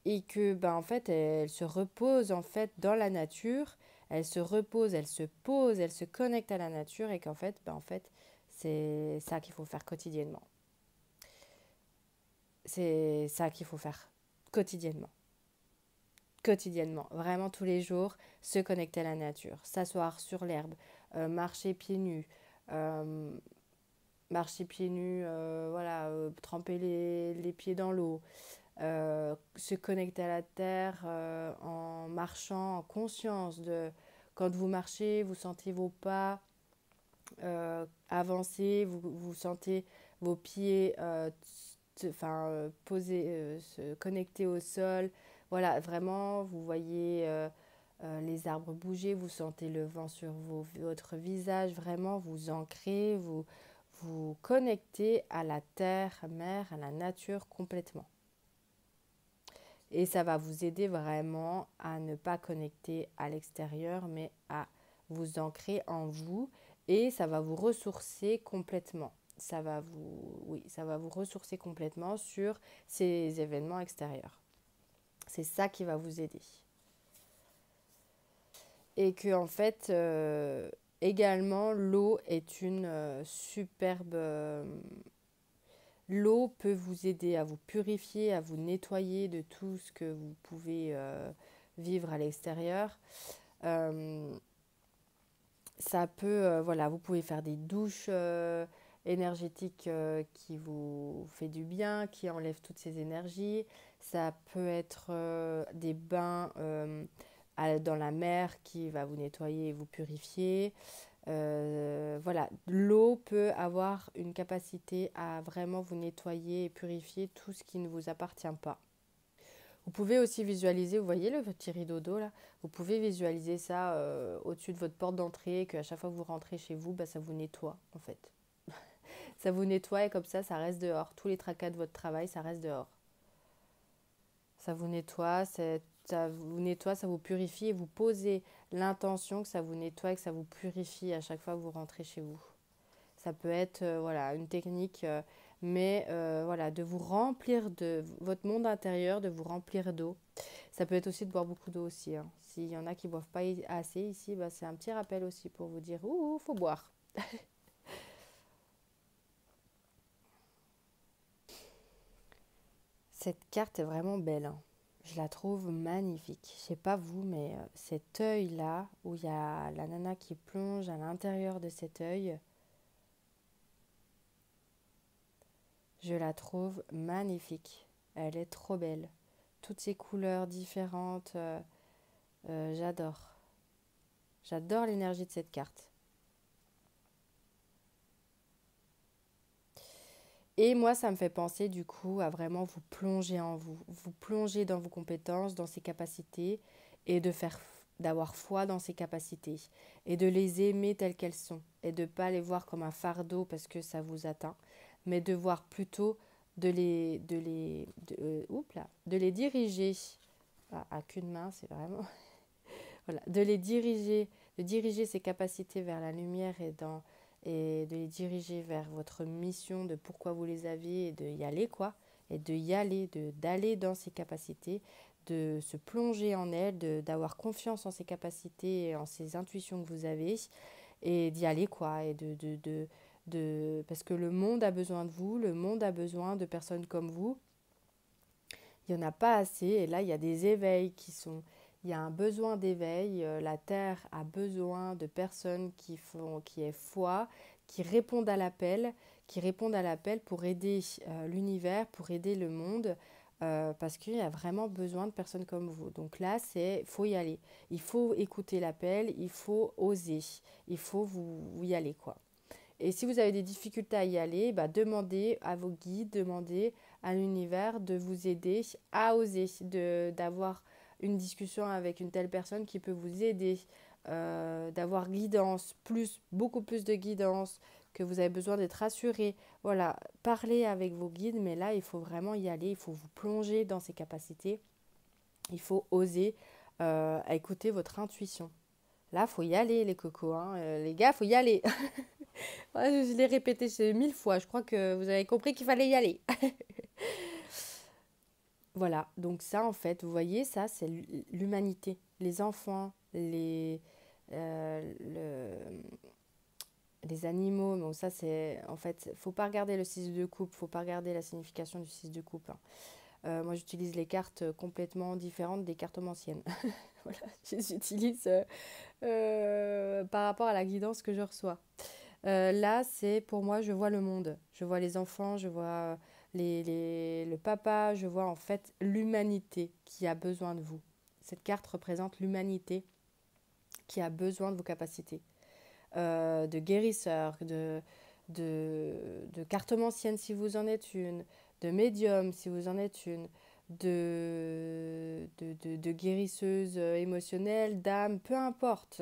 et que, ben, en fait, elle se repose en fait dans la nature. Elle se repose, elle se pose, elle se connecte à la nature. Et qu'en fait, ben, en fait, c'est ça qu'il faut faire quotidiennement. C'est ça qu'il faut faire quotidiennement. Quotidiennement, vraiment tous les jours, se connecter à la nature, s'asseoir sur l'herbe, marcher pieds nus, euh, marcher pieds nus, voilà, tremper les pieds dans l'eau, se connecter à la terre en marchant en conscience de quand vous marchez, vous sentez vos pas avancer, vous sentez vos pieds poser, se connecter au sol. Voilà, vraiment, vous voyez les arbres bouger, vous sentez le vent sur votre visage, vraiment, vous ancrez, vous connectez à la terre, mer, à la nature complètement. Et ça va vous aider vraiment à ne pas connecter à l'extérieur, mais à vous ancrer en vous et ça va vous ressourcer complètement. Ça va vous ressourcer complètement sur ces événements extérieurs. C'est ça qui va vous aider. Et que en fait, également, l'eau est une superbe. L'eau peut vous aider à vous purifier, à vous nettoyer de tout ce que vous pouvez vivre à l'extérieur. Ça peut, voilà, vous pouvez faire des douches énergétiques qui vous fait du bien, qui enlèvent toutes ces énergies. Ça peut être des bains dans la mer qui va vous nettoyer et vous purifier. Voilà, l'eau peut avoir une capacité à vraiment vous nettoyer et purifier tout ce qui ne vous appartient pas. Vous pouvez aussi visualiser, vous voyez le petit rideau d'eau là, vous pouvez visualiser ça au-dessus de votre porte d'entrée, qu'à chaque fois que vous rentrez chez vous, bah, ça vous nettoie en fait. Ça vous nettoie et comme ça reste dehors. Tous les tracas de votre travail, ça reste dehors. Ça vous nettoie, ça vous purifie et vous posez l'intention que ça vous nettoie et que ça vous purifie à chaque fois que vous rentrez chez vous. Ça peut être voilà, une technique, mais voilà, de vous remplir de votre monde intérieur, de vous remplir d'eau. Ça peut être aussi de boire beaucoup d'eau aussi. Hein. S'il y en a qui ne boivent pas assez ici, bah, c'est un petit rappel aussi pour vous dire, ouh, faut boire. Cette carte est vraiment belle. Hein. Je la trouve magnifique. Je sais pas vous, mais cet œil-là, où il y a la nana qui plonge à l'intérieur de cet œil, je la trouve magnifique. Elle est trop belle. Toutes ces couleurs différentes, j'adore. J'adore l'énergie de cette carte. Et moi, ça me fait penser du coup à vraiment vous plonger en vous, vous plonger dans vos compétences, dans ses capacités et d'avoir foi dans ses capacités et de les aimer telles qu'elles sont et de ne pas les voir comme un fardeau parce que ça vous atteint, mais de voir plutôt de les diriger à qu'une main, c'est vraiment voilà, de diriger ses capacités vers la lumière et de les diriger vers votre mission de pourquoi vous les aviez et de y aller quoi, et de y aller, d'aller dans ses capacités, de se plonger en elles, d'avoir confiance en ses capacités et en ses intuitions que vous avez et d'y aller quoi, et parce que le monde a besoin de vous, le monde a besoin de personnes comme vous. Il n'y en a pas assez et là il y a des éveils il y a un besoin d'éveil, la Terre a besoin de personnes qui aient foi, qui répondent à l'appel pour aider l'univers, pour aider le monde, parce qu'il y a vraiment besoin de personnes comme vous. Donc là, faut y aller. Il faut écouter l'appel, il faut oser, il faut vous y aller quoi. Et si vous avez des difficultés à y aller, bah, demandez à vos guides, demandez à l'univers de vous aider à oser, d'avoir une discussion avec une telle personne qui peut vous aider, d'avoir guidance, beaucoup plus de guidance, que vous avez besoin d'être rassuré. Voilà, parlez avec vos guides, mais là, il faut vraiment y aller, il faut vous plonger dans ces capacités, il faut oser écouter votre intuition. Là, il faut y aller, les cocos, hein. Les gars, il faut y aller. Ouais, je l'ai répété 1000 fois, je crois que vous avez compris qu'il fallait y aller. Voilà, donc ça en fait, vous voyez, ça c'est l'humanité, les enfants, les animaux. Donc ça c'est, en fait, faut pas regarder le 6 de coupe, faut pas regarder la signification du 6 de coupe. Hein. Moi j'utilise les cartes complètement différentes des cartes anciennes. Voilà, j'utilise par rapport à la guidance que je reçois. Là, c'est pour moi, je vois le monde. Je vois les enfants, je vois le papa, je vois en fait l'humanité qui a besoin de vous. Cette carte représente l'humanité qui a besoin de vos capacités. De guérisseur, de cartomancienne si vous en êtes une, de médium si vous en êtes une, de guérisseuse émotionnelle, d'âme, peu importe.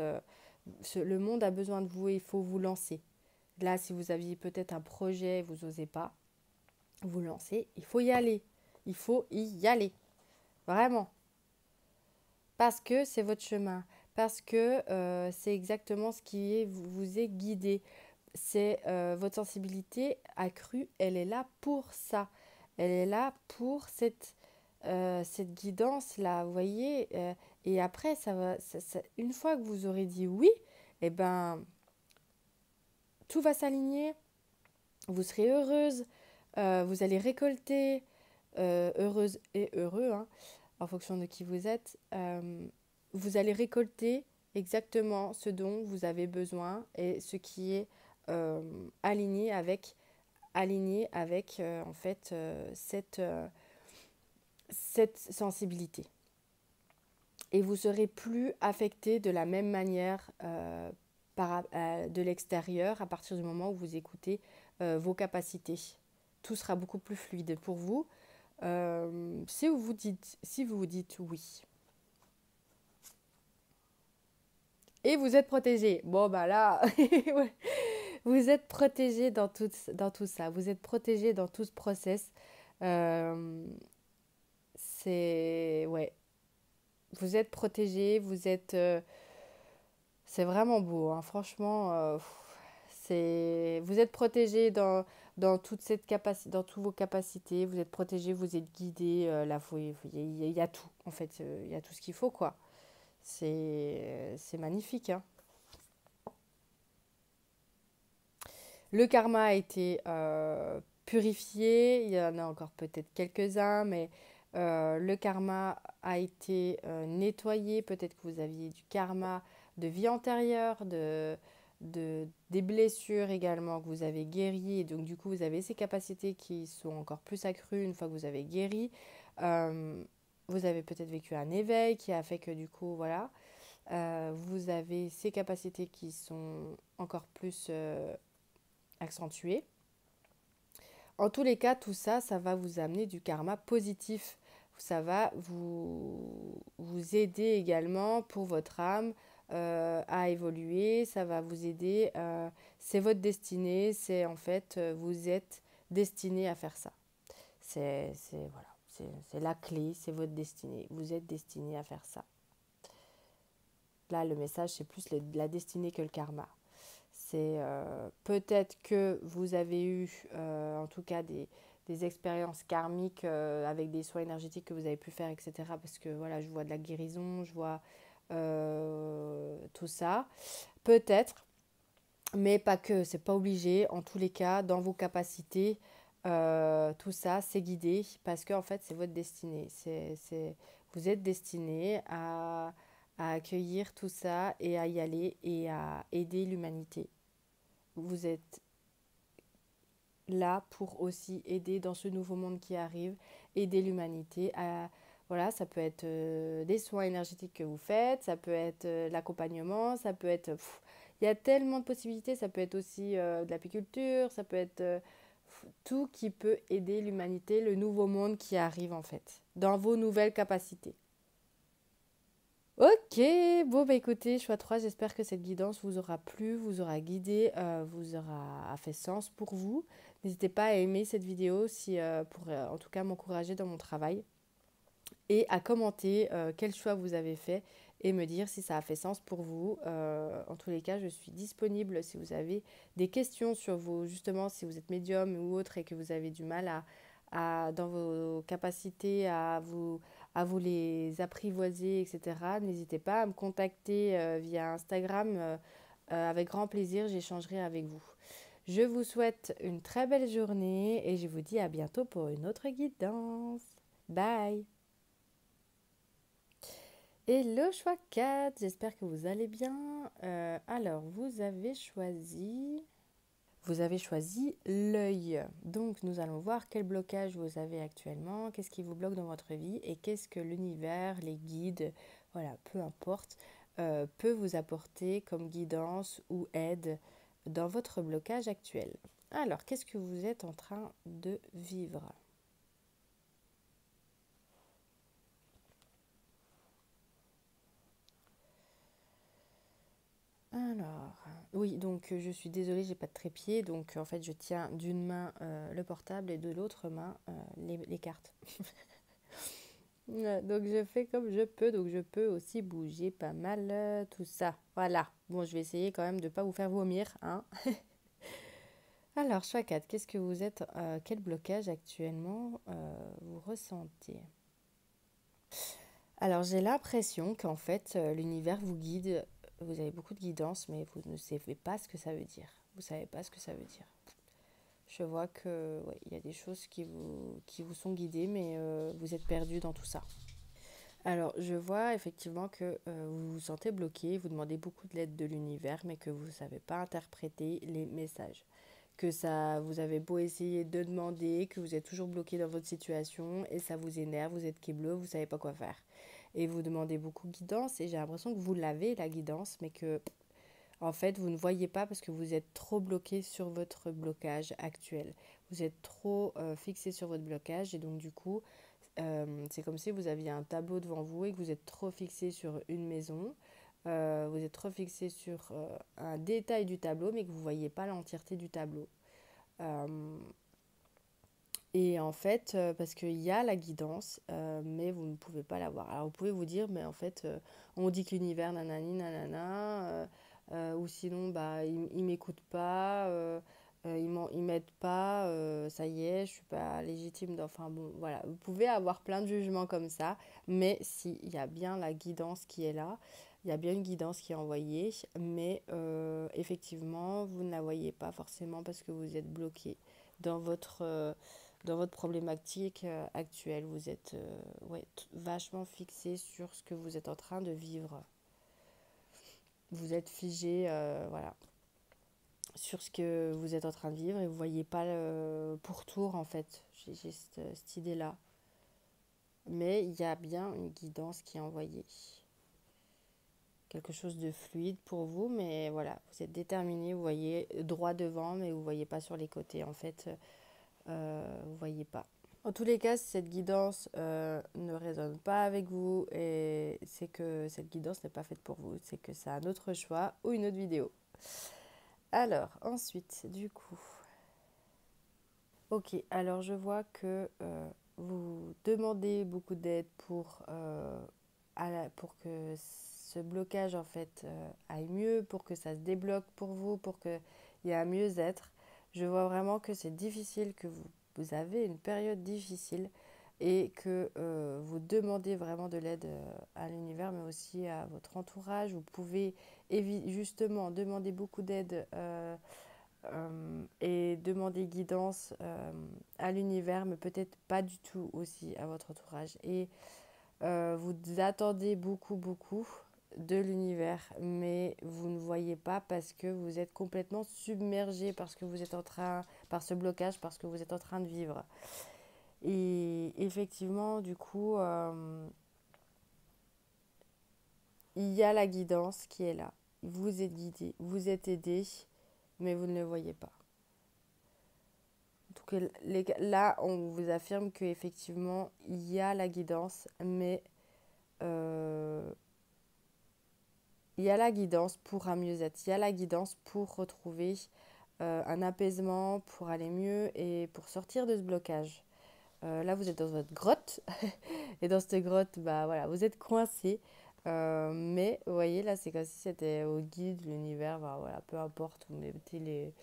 Le monde a besoin de vous et il faut vous lancer. Là, si vous aviez peut-être un projet et vous n'osez pas vous lancer, il faut y aller. Il faut y aller. Vraiment. Parce que c'est votre chemin. Parce que c'est exactement ce qui vous est guidé. C'est votre sensibilité accrue. Elle est là pour ça. Elle est là pour cette guidance-là. Vous voyez et après, une fois que vous aurez dit oui, eh ben, tout va s'aligner. Vous serez heureuse. Vous allez récolter, heureuse et heureux, hein, en fonction de qui vous êtes. Vous allez récolter exactement ce dont vous avez besoin et ce qui est euh, aligné avec en fait cette sensibilité. Et vous serez plus affecté de la même manière de l'extérieur à partir du moment où vous écoutez vos capacités. Tout sera beaucoup plus fluide pour vous si vous vous dites oui. Et vous êtes protégé. Bon, bah là, vous êtes protégé dans tout ça. Vous êtes protégé dans tout ce process. Euh, ouais. Vous êtes protégé, c'est vraiment beau, hein. Franchement, vous êtes protégé dans toute cette capacité, dans toutes vos capacités. Vous êtes protégé, vous êtes guidé. Là, il y a tout, en fait. Il y a tout ce qu'il faut, quoi. C'est magnifique, hein. Le karma a été purifié. Il y en a encore peut-être quelques-uns, mais le karma a été nettoyé. Peut-être que vous aviez du karma de vie antérieure, des blessures également que vous avez guéries. Et donc, du coup, vous avez ces capacités qui sont encore plus accrues une fois que vous avez guéri. Vous avez peut-être vécu un éveil qui a fait que, du coup, voilà, vous avez ces capacités qui sont encore plus accentuées. En tous les cas, tout ça, ça va vous amener du karma positif. Ça va vous aider également pour votre âme à évoluer. Ça va vous aider. C'est votre destinée. C'est en fait, vous êtes destiné à faire ça. C'est la clé. C'est votre destinée. Vous êtes destiné à faire ça. Là, le message, c'est plus la destinée que le karma. C'est peut-être que vous avez eu, en tout cas, des expériences karmiques avec des soins énergétiques que vous avez pu faire, etc. Parce que voilà, je vois de la guérison, je vois tout ça. Peut-être, mais pas que, c'est pas obligé. En tous les cas, dans vos capacités, tout ça, c'est guidé parce que en fait, c'est votre destinée. Vous êtes destiné à accueillir tout ça et à y aller et à aider l'humanité. Vous êtes là pour aussi aider dans ce nouveau monde qui arrive, aider l'humanité à... Voilà, ça peut être des soins énergétiques que vous faites, ça peut être l'accompagnement, ça peut être... il y a tellement de possibilités, ça peut être aussi de l'apiculture, ça peut être tout qui peut aider l'humanité, le nouveau monde qui arrive en fait, dans vos nouvelles capacités. Ok, bon bah écoutez, choix 3, j'espère que cette guidance vous aura plu, vous aura guidé, vous aura fait sens pour vous. N'hésitez pas à aimer cette vidéo si, pour en tout cas m'encourager dans mon travail et à commenter quel choix vous avez fait et me dire si ça a fait sens pour vous. En tous les cas, je suis disponible si vous avez des questions sur vos, justement, si vous êtes médium ou autre et que vous avez du mal dans vos capacités à vous les apprivoiser, etc. N'hésitez pas à me contacter via Instagram. Avec grand plaisir, j'échangerai avec vous. Je vous souhaite une très belle journée et je vous dis à bientôt pour une autre guidance. Bye! Hello choix 4, j'espère que vous allez bien. Alors, vous avez choisi Vous avez choisi l'œil. Donc, nous allons voir quel blocage vous avez actuellement, qu'est-ce qui vous bloque dans votre vie et qu'est-ce que l'univers, les guides, voilà, peu importe, peut vous apporter comme guidance ou aide dans votre blocage actuel. Alors, qu'est-ce que vous êtes en train de vivre ? Alors, oui, donc je suis désolée, j'ai pas de trépied, donc en fait je tiens d'une main le portable et de l'autre main les cartes. Donc je fais comme je peux, donc je peux aussi bouger pas mal tout ça. Voilà. Bon, je vais essayer quand même de pas vous faire vomir, hein. Alors, Chakat, qu'est-ce que vous êtes, quel blocage actuellement vous ressentez? Alors, j'ai l'impression qu'en fait, l'univers vous guide, vous avez beaucoup de guidance, mais vous ne savez pas ce que ça veut dire. Vous savez pas ce que ça veut dire. Je vois que ouais, il y a des choses qui vous sont guidées, mais vous êtes perdu dans tout ça. Alors, je vois effectivement que vous vous sentez bloqué, vous demandez beaucoup de l'aide de l'univers, mais que vous ne savez pas interpréter les messages. Que ça, vous avez beau essayer de demander, que vous êtes toujours bloqué dans votre situation et ça vous énerve, vous êtes bleu, vous ne savez pas quoi faire. Et vous demandez beaucoup de guidance et j'ai l'impression que vous l'avez, la guidance, mais que en fait, vous ne voyez pas parce que vous êtes trop bloqué sur votre blocage actuel. Vous êtes trop fixé sur votre blocage et donc du coup, c'est comme si vous aviez un tableau devant vous et que vous êtes trop fixé sur une maison. Vous êtes trop fixé sur un détail du tableau mais que vous ne voyez pas l'entièreté du tableau. Euh, et en fait, parce qu'il y a la guidance, mais vous ne pouvez pas la voir. Alors vous pouvez vous dire, mais en fait, on dit que l'univers, nanani, nanana, ou sinon, bah, il m'écoute pas, il m'aide pas, ça y est, je suis pas légitime. Enfin bon, voilà, vous pouvez avoir plein de jugements comme ça, mais si, il y a bien la guidance qui est là, il y a bien une guidance qui est envoyée, mais effectivement, vous ne la voyez pas forcément parce que vous êtes bloqué dans votre problématique actuelle. Vous êtes ouais, vachement fixé sur ce que vous êtes en train de vivre. Vous êtes figé, voilà, sur ce que vous êtes en train de vivre et vous voyez pas le pourtour en fait. J'ai cette idée-là. Mais il y a bien une guidance qui est envoyée. Quelque chose de fluide pour vous, mais voilà, vous êtes déterminé, vous voyez droit devant, mais vous voyez pas sur les côtés. En fait, vous voyez pas. En tous les cas, si cette guidance ne résonne pas avec vous, et c'est que cette guidance n'est pas faite pour vous, c'est que c'est un autre choix ou une autre vidéo. Alors, ensuite, du coup, ok, alors je vois que vous demandez beaucoup d'aide pour que ce blocage en fait aille mieux, pour que ça se débloque pour vous, pour qu'il y ait un mieux-être. Je vois vraiment que c'est difficile, que vous avez une période difficile et que vous demandez vraiment de l'aide à l'univers, mais aussi à votre entourage. Vous pouvez justement demander beaucoup d'aide et demander guidance à l'univers, mais peut-être pas du tout aussi à votre entourage. Et vous attendez beaucoup, beaucoup de l'univers, mais vous ne voyez pas parce que vous êtes complètement submergé par ce que vous êtes en train, par ce blocage, parce que vous êtes en train de vivre. Et effectivement, du coup, il y a la guidance qui est là. Vous êtes guidé, vous êtes aidé, mais vous ne le voyez pas. Donc là, on vous affirme qu'effectivement, il y a la guidance, mais euh, il y a la guidance pour un mieux-être. Il y a la guidance pour retrouver un apaisement, pour aller mieux et pour sortir de ce blocage. Là, vous êtes dans votre grotte. Et dans cette grotte, bah voilà, vous êtes coincé. Mais vous voyez, là, c'est comme si c'était au guide, l'univers, bah, voilà, peu importe, vous mettez les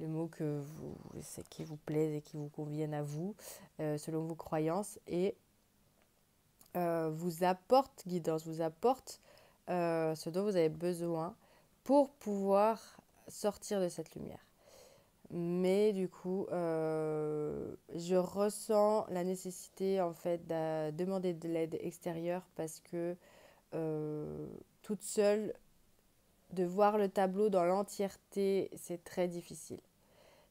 mots qui vous plaisent et qui vous conviennent à vous, selon vos croyances, et vous apporte guidance, vous apporte ce dont vous avez besoin pour pouvoir sortir de cette lumière. Mais du coup, je ressens la nécessité en fait de demander de l'aide extérieure parce que euh, toute seule, de voir le tableau dans l'entièreté, c'est très difficile.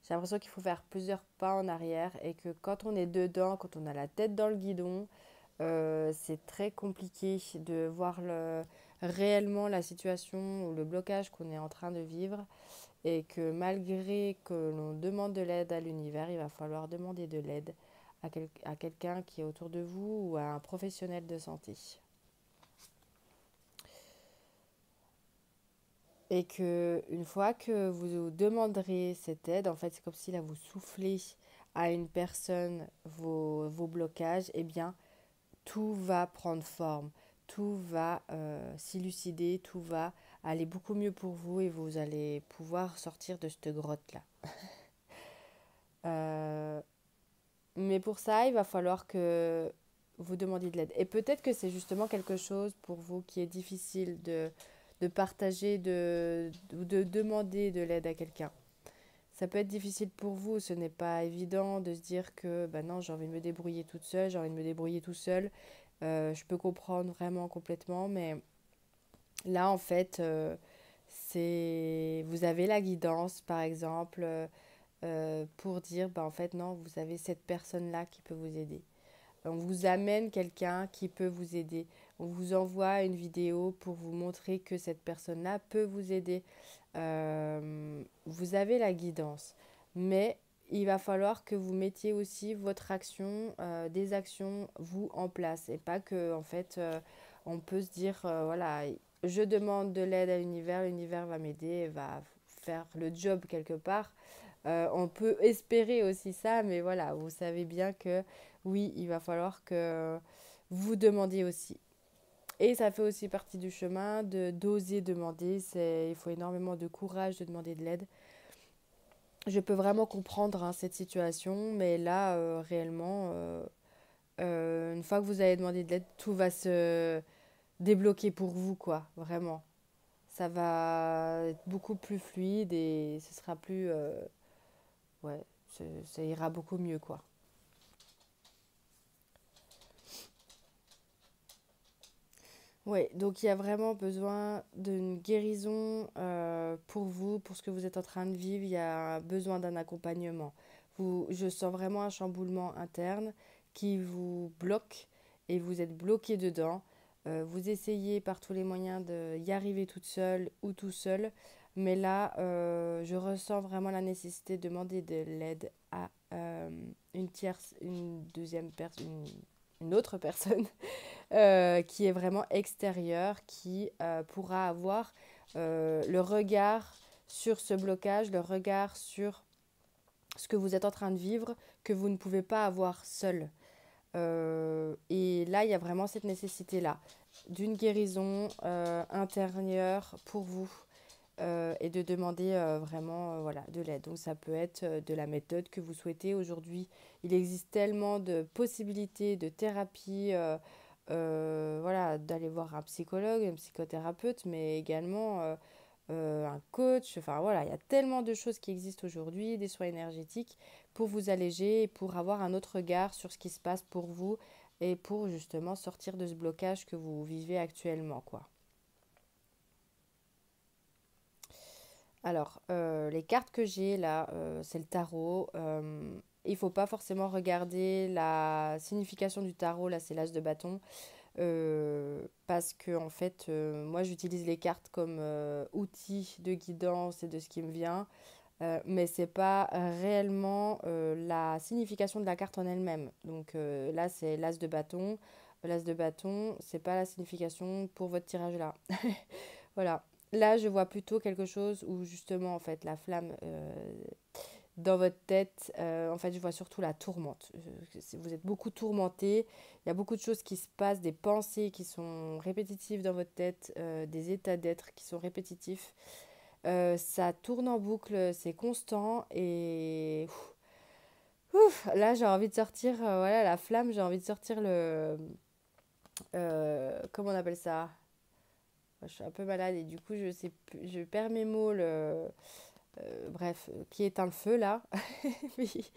J'ai l'impression qu'il faut faire plusieurs pas en arrière et que quand on est dedans, quand on a la tête dans le guidon, c'est très compliqué de voir réellement la situation ou le blocage qu'on est en train de vivre et que malgré que l'on demande de l'aide à l'univers, il va falloir demander de l'aide à quelqu'un qui est autour de vous ou à un professionnel de santé. Et que une fois que vous demanderez cette aide, en fait, c'est comme si là vous soufflez à une personne vos blocages, eh bien, tout va prendre forme, tout va s'élucider, tout va aller beaucoup mieux pour vous et vous allez pouvoir sortir de cette grotte-là. Euh, mais pour ça, il va falloir que vous demandiez de l'aide. Et peut-être que c'est justement quelque chose pour vous qui est difficile de partager, de demander de l'aide à quelqu'un. Ça peut être difficile pour vous, ce n'est pas évident de se dire que bah non, j'ai envie de me débrouiller toute seule, j'ai envie de me débrouiller tout seul. Je peux comprendre vraiment complètement, mais là en fait, c'est vous avez la guidance par exemple pour dire bah en fait non, vous avez cette personne-là qui peut vous aider. On vous amène quelqu'un qui peut vous aider. On vous envoie une vidéo pour vous montrer que cette personne-là peut vous aider. Vous avez la guidance. Mais il va falloir que vous mettiez aussi votre action, des actions, vous, en place. Et pas que, en fait, on peut se dire, voilà, je demande de l'aide à l'univers va m'aider, va faire le job quelque part. On peut espérer aussi ça, mais voilà, vous savez bien que oui, il va falloir que vous demandiez aussi. Et ça fait aussi partie du chemin de d'oser demander. Il faut énormément de courage de demander de l'aide. Je peux vraiment comprendre hein, cette situation, mais là, réellement, une fois que vous avez demandé de l'aide, tout va se débloquer pour vous, quoi, vraiment. Ça va être beaucoup plus fluide et ce sera plus... ouais, ça ira beaucoup mieux, quoi. Oui, donc il y a vraiment besoin d'une guérison pour vous, pour ce que vous êtes en train de vivre. Il y a besoin d'un accompagnement. Je sens vraiment un chamboulement interne qui vous bloque et vous êtes bloqué dedans. Vous essayez par tous les moyens d'y arriver toute seule ou tout seul. Mais là, je ressens vraiment la nécessité de demander de l'aide à une tierce, une deuxième personne, une autre personne qui est vraiment extérieur, qui pourra avoir le regard sur ce blocage, le regard sur ce que vous êtes en train de vivre, que vous ne pouvez pas avoir seul. Et là, il y a vraiment cette nécessité-là d'une guérison intérieure pour vous et de demander vraiment voilà, de l'aide. Donc ça peut être de la méthode que vous souhaitez. Aujourd'hui, il existe tellement de possibilités de thérapie, voilà, d'aller voir un psychologue, un psychothérapeute, mais également un coach. Enfin voilà, il y a tellement de choses qui existent aujourd'hui, des soins énergétiques, pour vous alléger et pour avoir un autre regard sur ce qui se passe pour vous et pour justement sortir de ce blocage que vous vivez actuellement, quoi. Alors, les cartes que j'ai là, c'est le tarot. Il ne faut pas forcément regarder la signification du tarot, là c'est l'as de bâton, parce que en fait, moi j'utilise les cartes comme outil de guidance et de ce qui me vient, mais c'est pas réellement la signification de la carte en elle-même. Donc là c'est l'as de bâton. L'as de bâton, c'est pas la signification pour votre tirage là. Voilà. Là, je vois plutôt quelque chose où justement, en fait, la flamme dans votre tête, en fait, je vois surtout la tourmente. Vous êtes beaucoup tourmenté. Il y a beaucoup de choses qui se passent, des pensées qui sont répétitives dans votre tête, des états d'être qui sont répétitifs. Ça tourne en boucle, c'est constant et ouf, là, j'ai envie de sortir, voilà, la flamme, j'ai envie de sortir comment on appelle ça? Je suis un peu malade et du coup, je sais plus, je perds mes mots. Bref, qui éteint le feu là. Oui.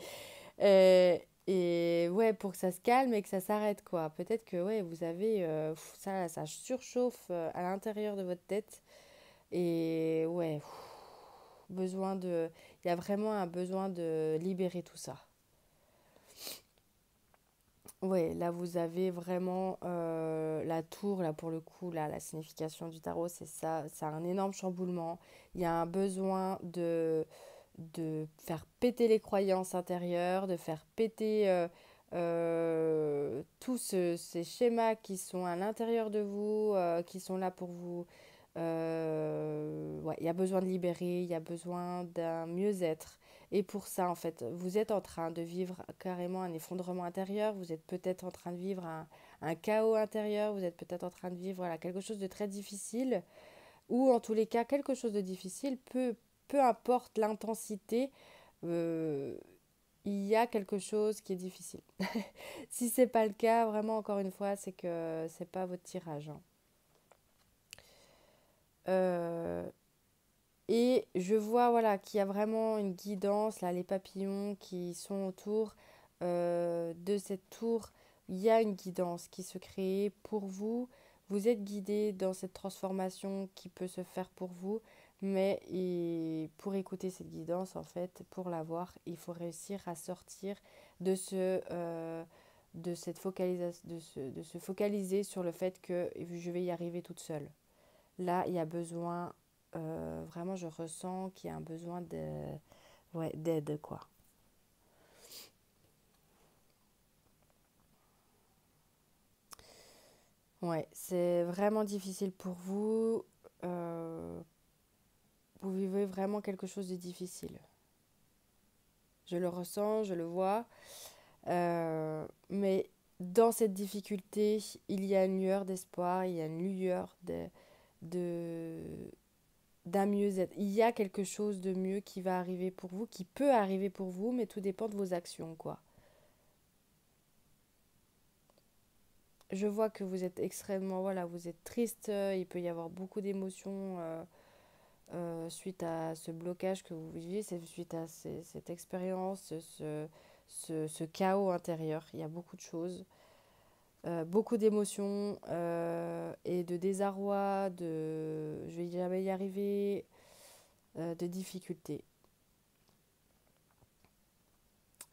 Et ouais, pour que ça se calme et que ça s'arrête quoi. Peut-être que ouais, vous avez ça surchauffe à l'intérieur de votre tête et ouais, besoin de. il y a vraiment un besoin de libérer tout ça. Ouais, là vous avez vraiment la tour, là pour le coup, là la signification du tarot, c'est ça, c'est un énorme chamboulement. Il y a un besoin de faire péter les croyances intérieures, de faire péter tous ces schémas qui sont à l'intérieur de vous, qui sont là pour vous. Ouais, il y a besoin de libérer, il y a besoin d'un mieux-être. Et pour ça, en fait, vous êtes en train de vivre carrément un effondrement intérieur, vous êtes peut-être en train de vivre un chaos intérieur, vous êtes peut-être en train de vivre voilà, quelque chose de très difficile, ou en tous les cas, quelque chose de difficile, peu importe l'intensité, euh, il y a quelque chose qui est difficile. Si c'est pas le cas, vraiment, encore une fois, c'est que c'est pas votre tirage, hein. Euh, Et je vois voilà, qu'il y a vraiment une guidance, là, les papillons qui sont autour de cette tour. Il y a une guidance qui se crée pour vous. Vous êtes guidé dans cette transformation qui peut se faire pour vous. Mais pour écouter cette guidance, en fait, pour l'avoir, il faut réussir à sortir de de cette de se focaliser sur le fait que je vais y arriver toute seule. Là, il y a besoin, vraiment, je ressens qu'il y a un besoin ouais, d'aide, quoi. Ouais, c'est vraiment difficile pour vous. euh, vous vivez vraiment quelque chose de difficile. Je le ressens, je le vois. Mais dans cette difficulté, il y a une lueur d'espoir, il y a une lueur de, d'un mieux-être. Il y a quelque chose de mieux qui va arriver pour vous, qui peut arriver pour vous, mais tout dépend de vos actions, quoi. Je vois que vous êtes extrêmement, voilà, vous êtes triste, il peut y avoir beaucoup d'émotions suite à ce blocage que vous vivez, suite à cette expérience, ce chaos intérieur. Il y a beaucoup de choses, beaucoup d'émotions et de désarroi, de je vais jamais y arriver, de difficultés.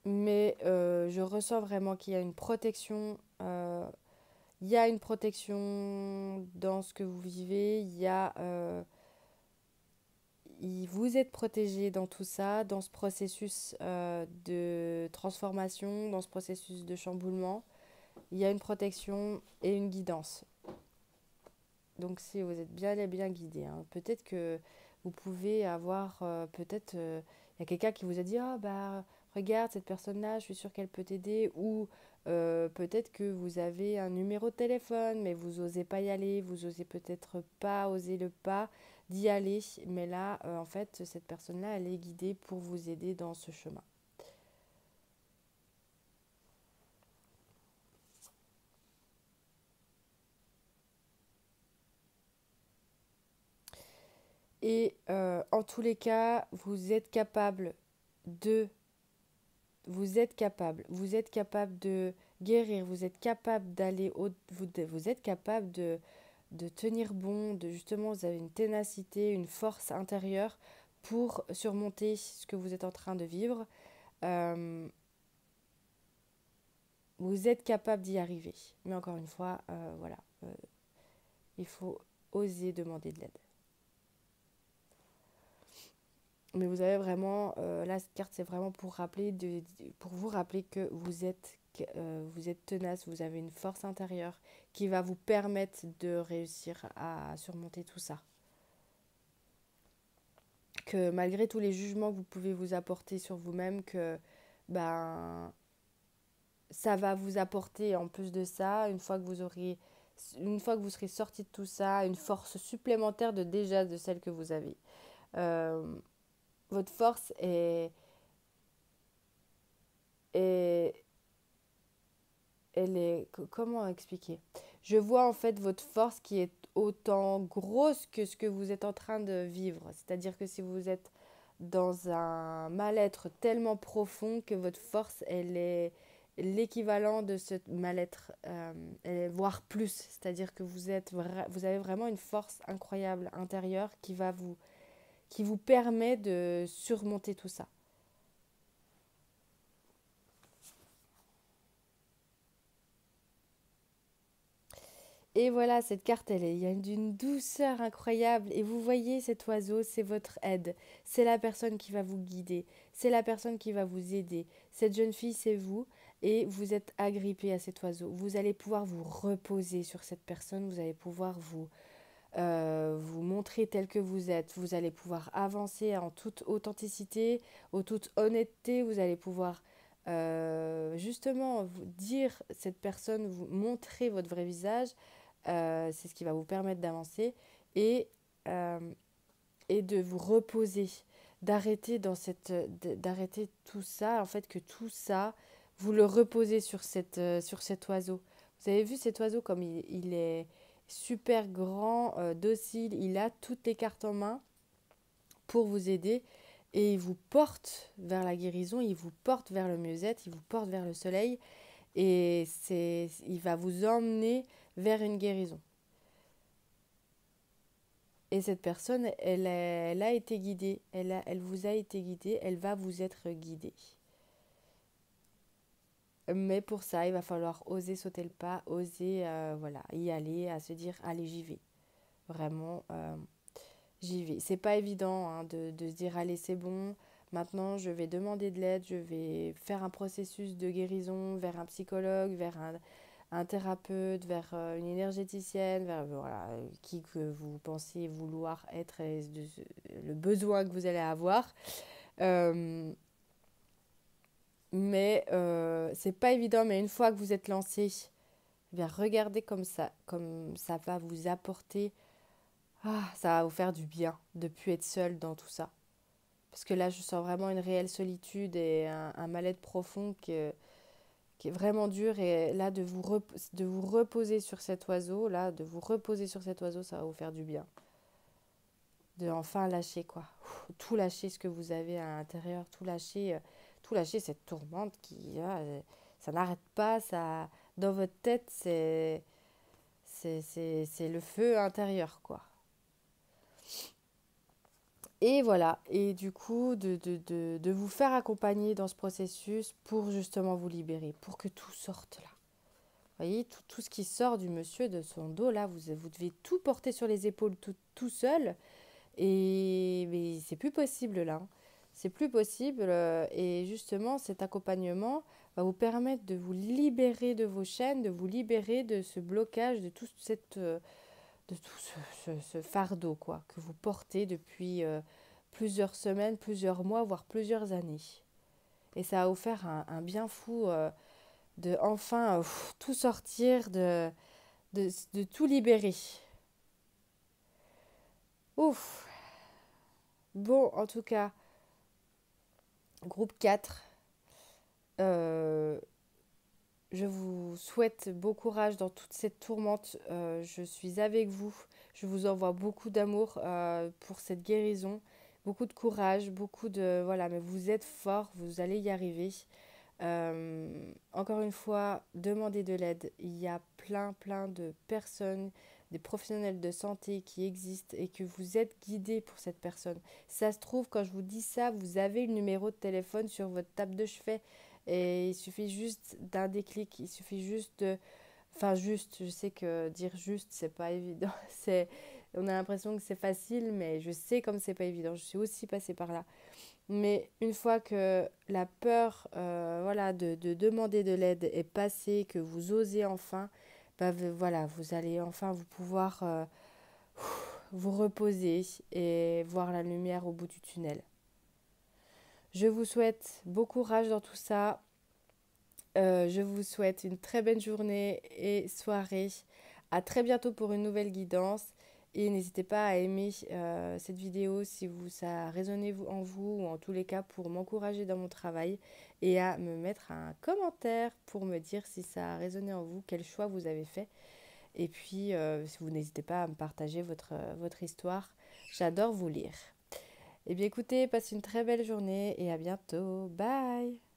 Mais je ressens vraiment qu'il y a une protection. Il y a une protection dans ce que vous vivez, vous êtes protégé dans tout ça, dans ce processus de transformation, dans ce processus de chamboulement. Il y a une protection et une guidance. Donc si vous êtes bien et bien guidé, hein, peut-être que vous pouvez avoir, il y a quelqu'un qui vous a dit, ah bah regarde cette personne-là, je suis sûre qu'elle peut t'aider, ou peut-être que vous avez un numéro de téléphone, mais vous osez pas y aller, vous osez peut-être pas oser le pas d'y aller, mais là, en fait, cette personne-là, elle est guidée pour vous aider dans ce chemin. Et en tous les cas, de vous êtes capable de guérir, vous êtes capable vous êtes capable de tenir bon, de justement, vous avez une ténacité, une force intérieure pour surmonter ce que vous êtes en train de vivre. Euh, vous êtes capable d'y arriver. Mais encore une fois, voilà, il faut oser demander de l'aide. Mais vous avez vraiment, là, cette carte, c'est vraiment pour pour vous rappeler que vous êtes tenace, vous avez une force intérieure qui va vous permettre de réussir à surmonter tout ça. Que malgré tous les jugements que vous pouvez vous apporter sur vous-même, que ben, ça va vous apporter en plus de ça, une fois que vous serez sorti de tout ça, une force supplémentaire de celle que vous avez. Euh, votre force est, elle est, comment expliquer? Je vois en fait votre force qui est autant grosse que ce que vous êtes en train de vivre. C'est-à-dire que si vous êtes dans un mal-être tellement profond que votre force, elle est l'équivalent de ce mal-être, voire plus. C'est-à-dire que vous avez vraiment une force incroyable intérieure qui vous permet de surmonter tout ça. Et voilà, cette carte, il y a d'une douceur incroyable. Et vous voyez, cet oiseau, c'est votre aide. C'est la personne qui va vous guider. C'est la personne qui va vous aider. Cette jeune fille, c'est vous. Et vous êtes agrippé à cet oiseau. Vous allez pouvoir vous reposer sur cette personne. Vous allez pouvoir vous montrer tel que vous êtes. Vous allez pouvoir avancer en toute authenticité, en toute honnêteté. Vous allez pouvoir justement vous dire cette personne, vous montrer votre vrai visage. C'est ce qui va vous permettre d'avancer et, euh, et de vous reposer, d'arrêter tout ça, en fait que tout ça, vous le reposez sur cet oiseau. Vous avez vu cet oiseau comme il est super grand, docile, il a toutes les cartes en main pour vous aider et il vous porte vers la guérison, il vous porte vers le mieux-être, il vous porte vers le soleil et il va vous emmener vers une guérison. Et cette personne, elle a été guidée, elle vous a été guidée, elle va vous être guidée. Mais pour ça, il va falloir oser sauter le pas, oser voilà, y aller, à se dire, allez, j'y vais. Vraiment, j'y vais. C'est pas évident hein, de se dire, allez, c'est bon, maintenant je vais demander de l'aide, je vais faire un processus de guérison vers un psychologue, vers un thérapeute, vers une énergéticienne, vers voilà, qui que vous pensez vouloir être et le besoin que vous allez avoir. Euh, mais c'est pas évident, mais une fois que vous êtes lancé, eh bien regardez comme ça va vous apporter, ça va vous faire du bien de ne plus être seul dans tout ça. Parce que là, je sens vraiment une réelle solitude et un mal-être profond qui est vraiment dur. Et là, de vous reposer sur cet oiseau, ça va vous faire du bien. De enfin lâcher, quoi. Tout lâcher ce que vous avez à l'intérieur, tout lâcher cette tourmente ça n'arrête pas, ça, dans votre tête, c'est le feu intérieur, quoi. Et voilà, et du coup, de vous faire accompagner dans ce processus pour justement vous libérer, pour que tout sorte là. Vous voyez, tout ce qui sort du monsieur, de son dos, là, vous devez tout porter sur les épaules tout seul. Et mais c'est plus possible là. Hein. C'est plus possible. Et justement, cet accompagnement va vous permettre de vous libérer de vos chaînes, de vous libérer de ce blocage, de tout ce fardeau quoi, que vous portez depuis plusieurs semaines, plusieurs mois, voire plusieurs années. Et ça va vous faire un bien fou de enfin tout sortir, de tout libérer. Ouf. Bon, en tout cas, groupe 4, euh, je vous souhaite beau courage dans toute cette tourmente. Je suis avec vous. Je vous envoie beaucoup d'amour pour cette guérison, beaucoup de courage, beaucoup de... Voilà, mais vous êtes forts, vous allez y arriver. Encore une fois, demandez de l'aide. Il y a plein de personnes, des professionnels de santé qui existent et que vous êtes guidés pour cette personne. Ça se trouve, quand je vous dis ça, vous avez le numéro de téléphone sur votre table de chevet et il suffit juste d'un déclic, il suffit juste de... Enfin juste, je sais que dire juste, c'est pas évident. On a l'impression que c'est facile, mais je sais comme c'est pas évident. Je suis aussi passée par là. Mais une fois que la peur voilà, de demander de l'aide est passée, que vous osez enfin, voilà, vous allez enfin vous pouvoir vous reposer et voir la lumière au bout du tunnel. Je vous souhaite beau courage dans tout ça. Je vous souhaite une très belle journée et soirée. À très bientôt pour une nouvelle guidance. Et n'hésitez pas à aimer cette vidéo si ça a résonné en vous ou en tous les cas pour m'encourager dans mon travail et à me mettre un commentaire pour me dire si ça a résonné en vous, quel choix vous avez fait. Et puis, si vous n'hésitez pas à me partager votre histoire. J'adore vous lire. Eh bien écoutez, passez une très belle journée et à bientôt. Bye!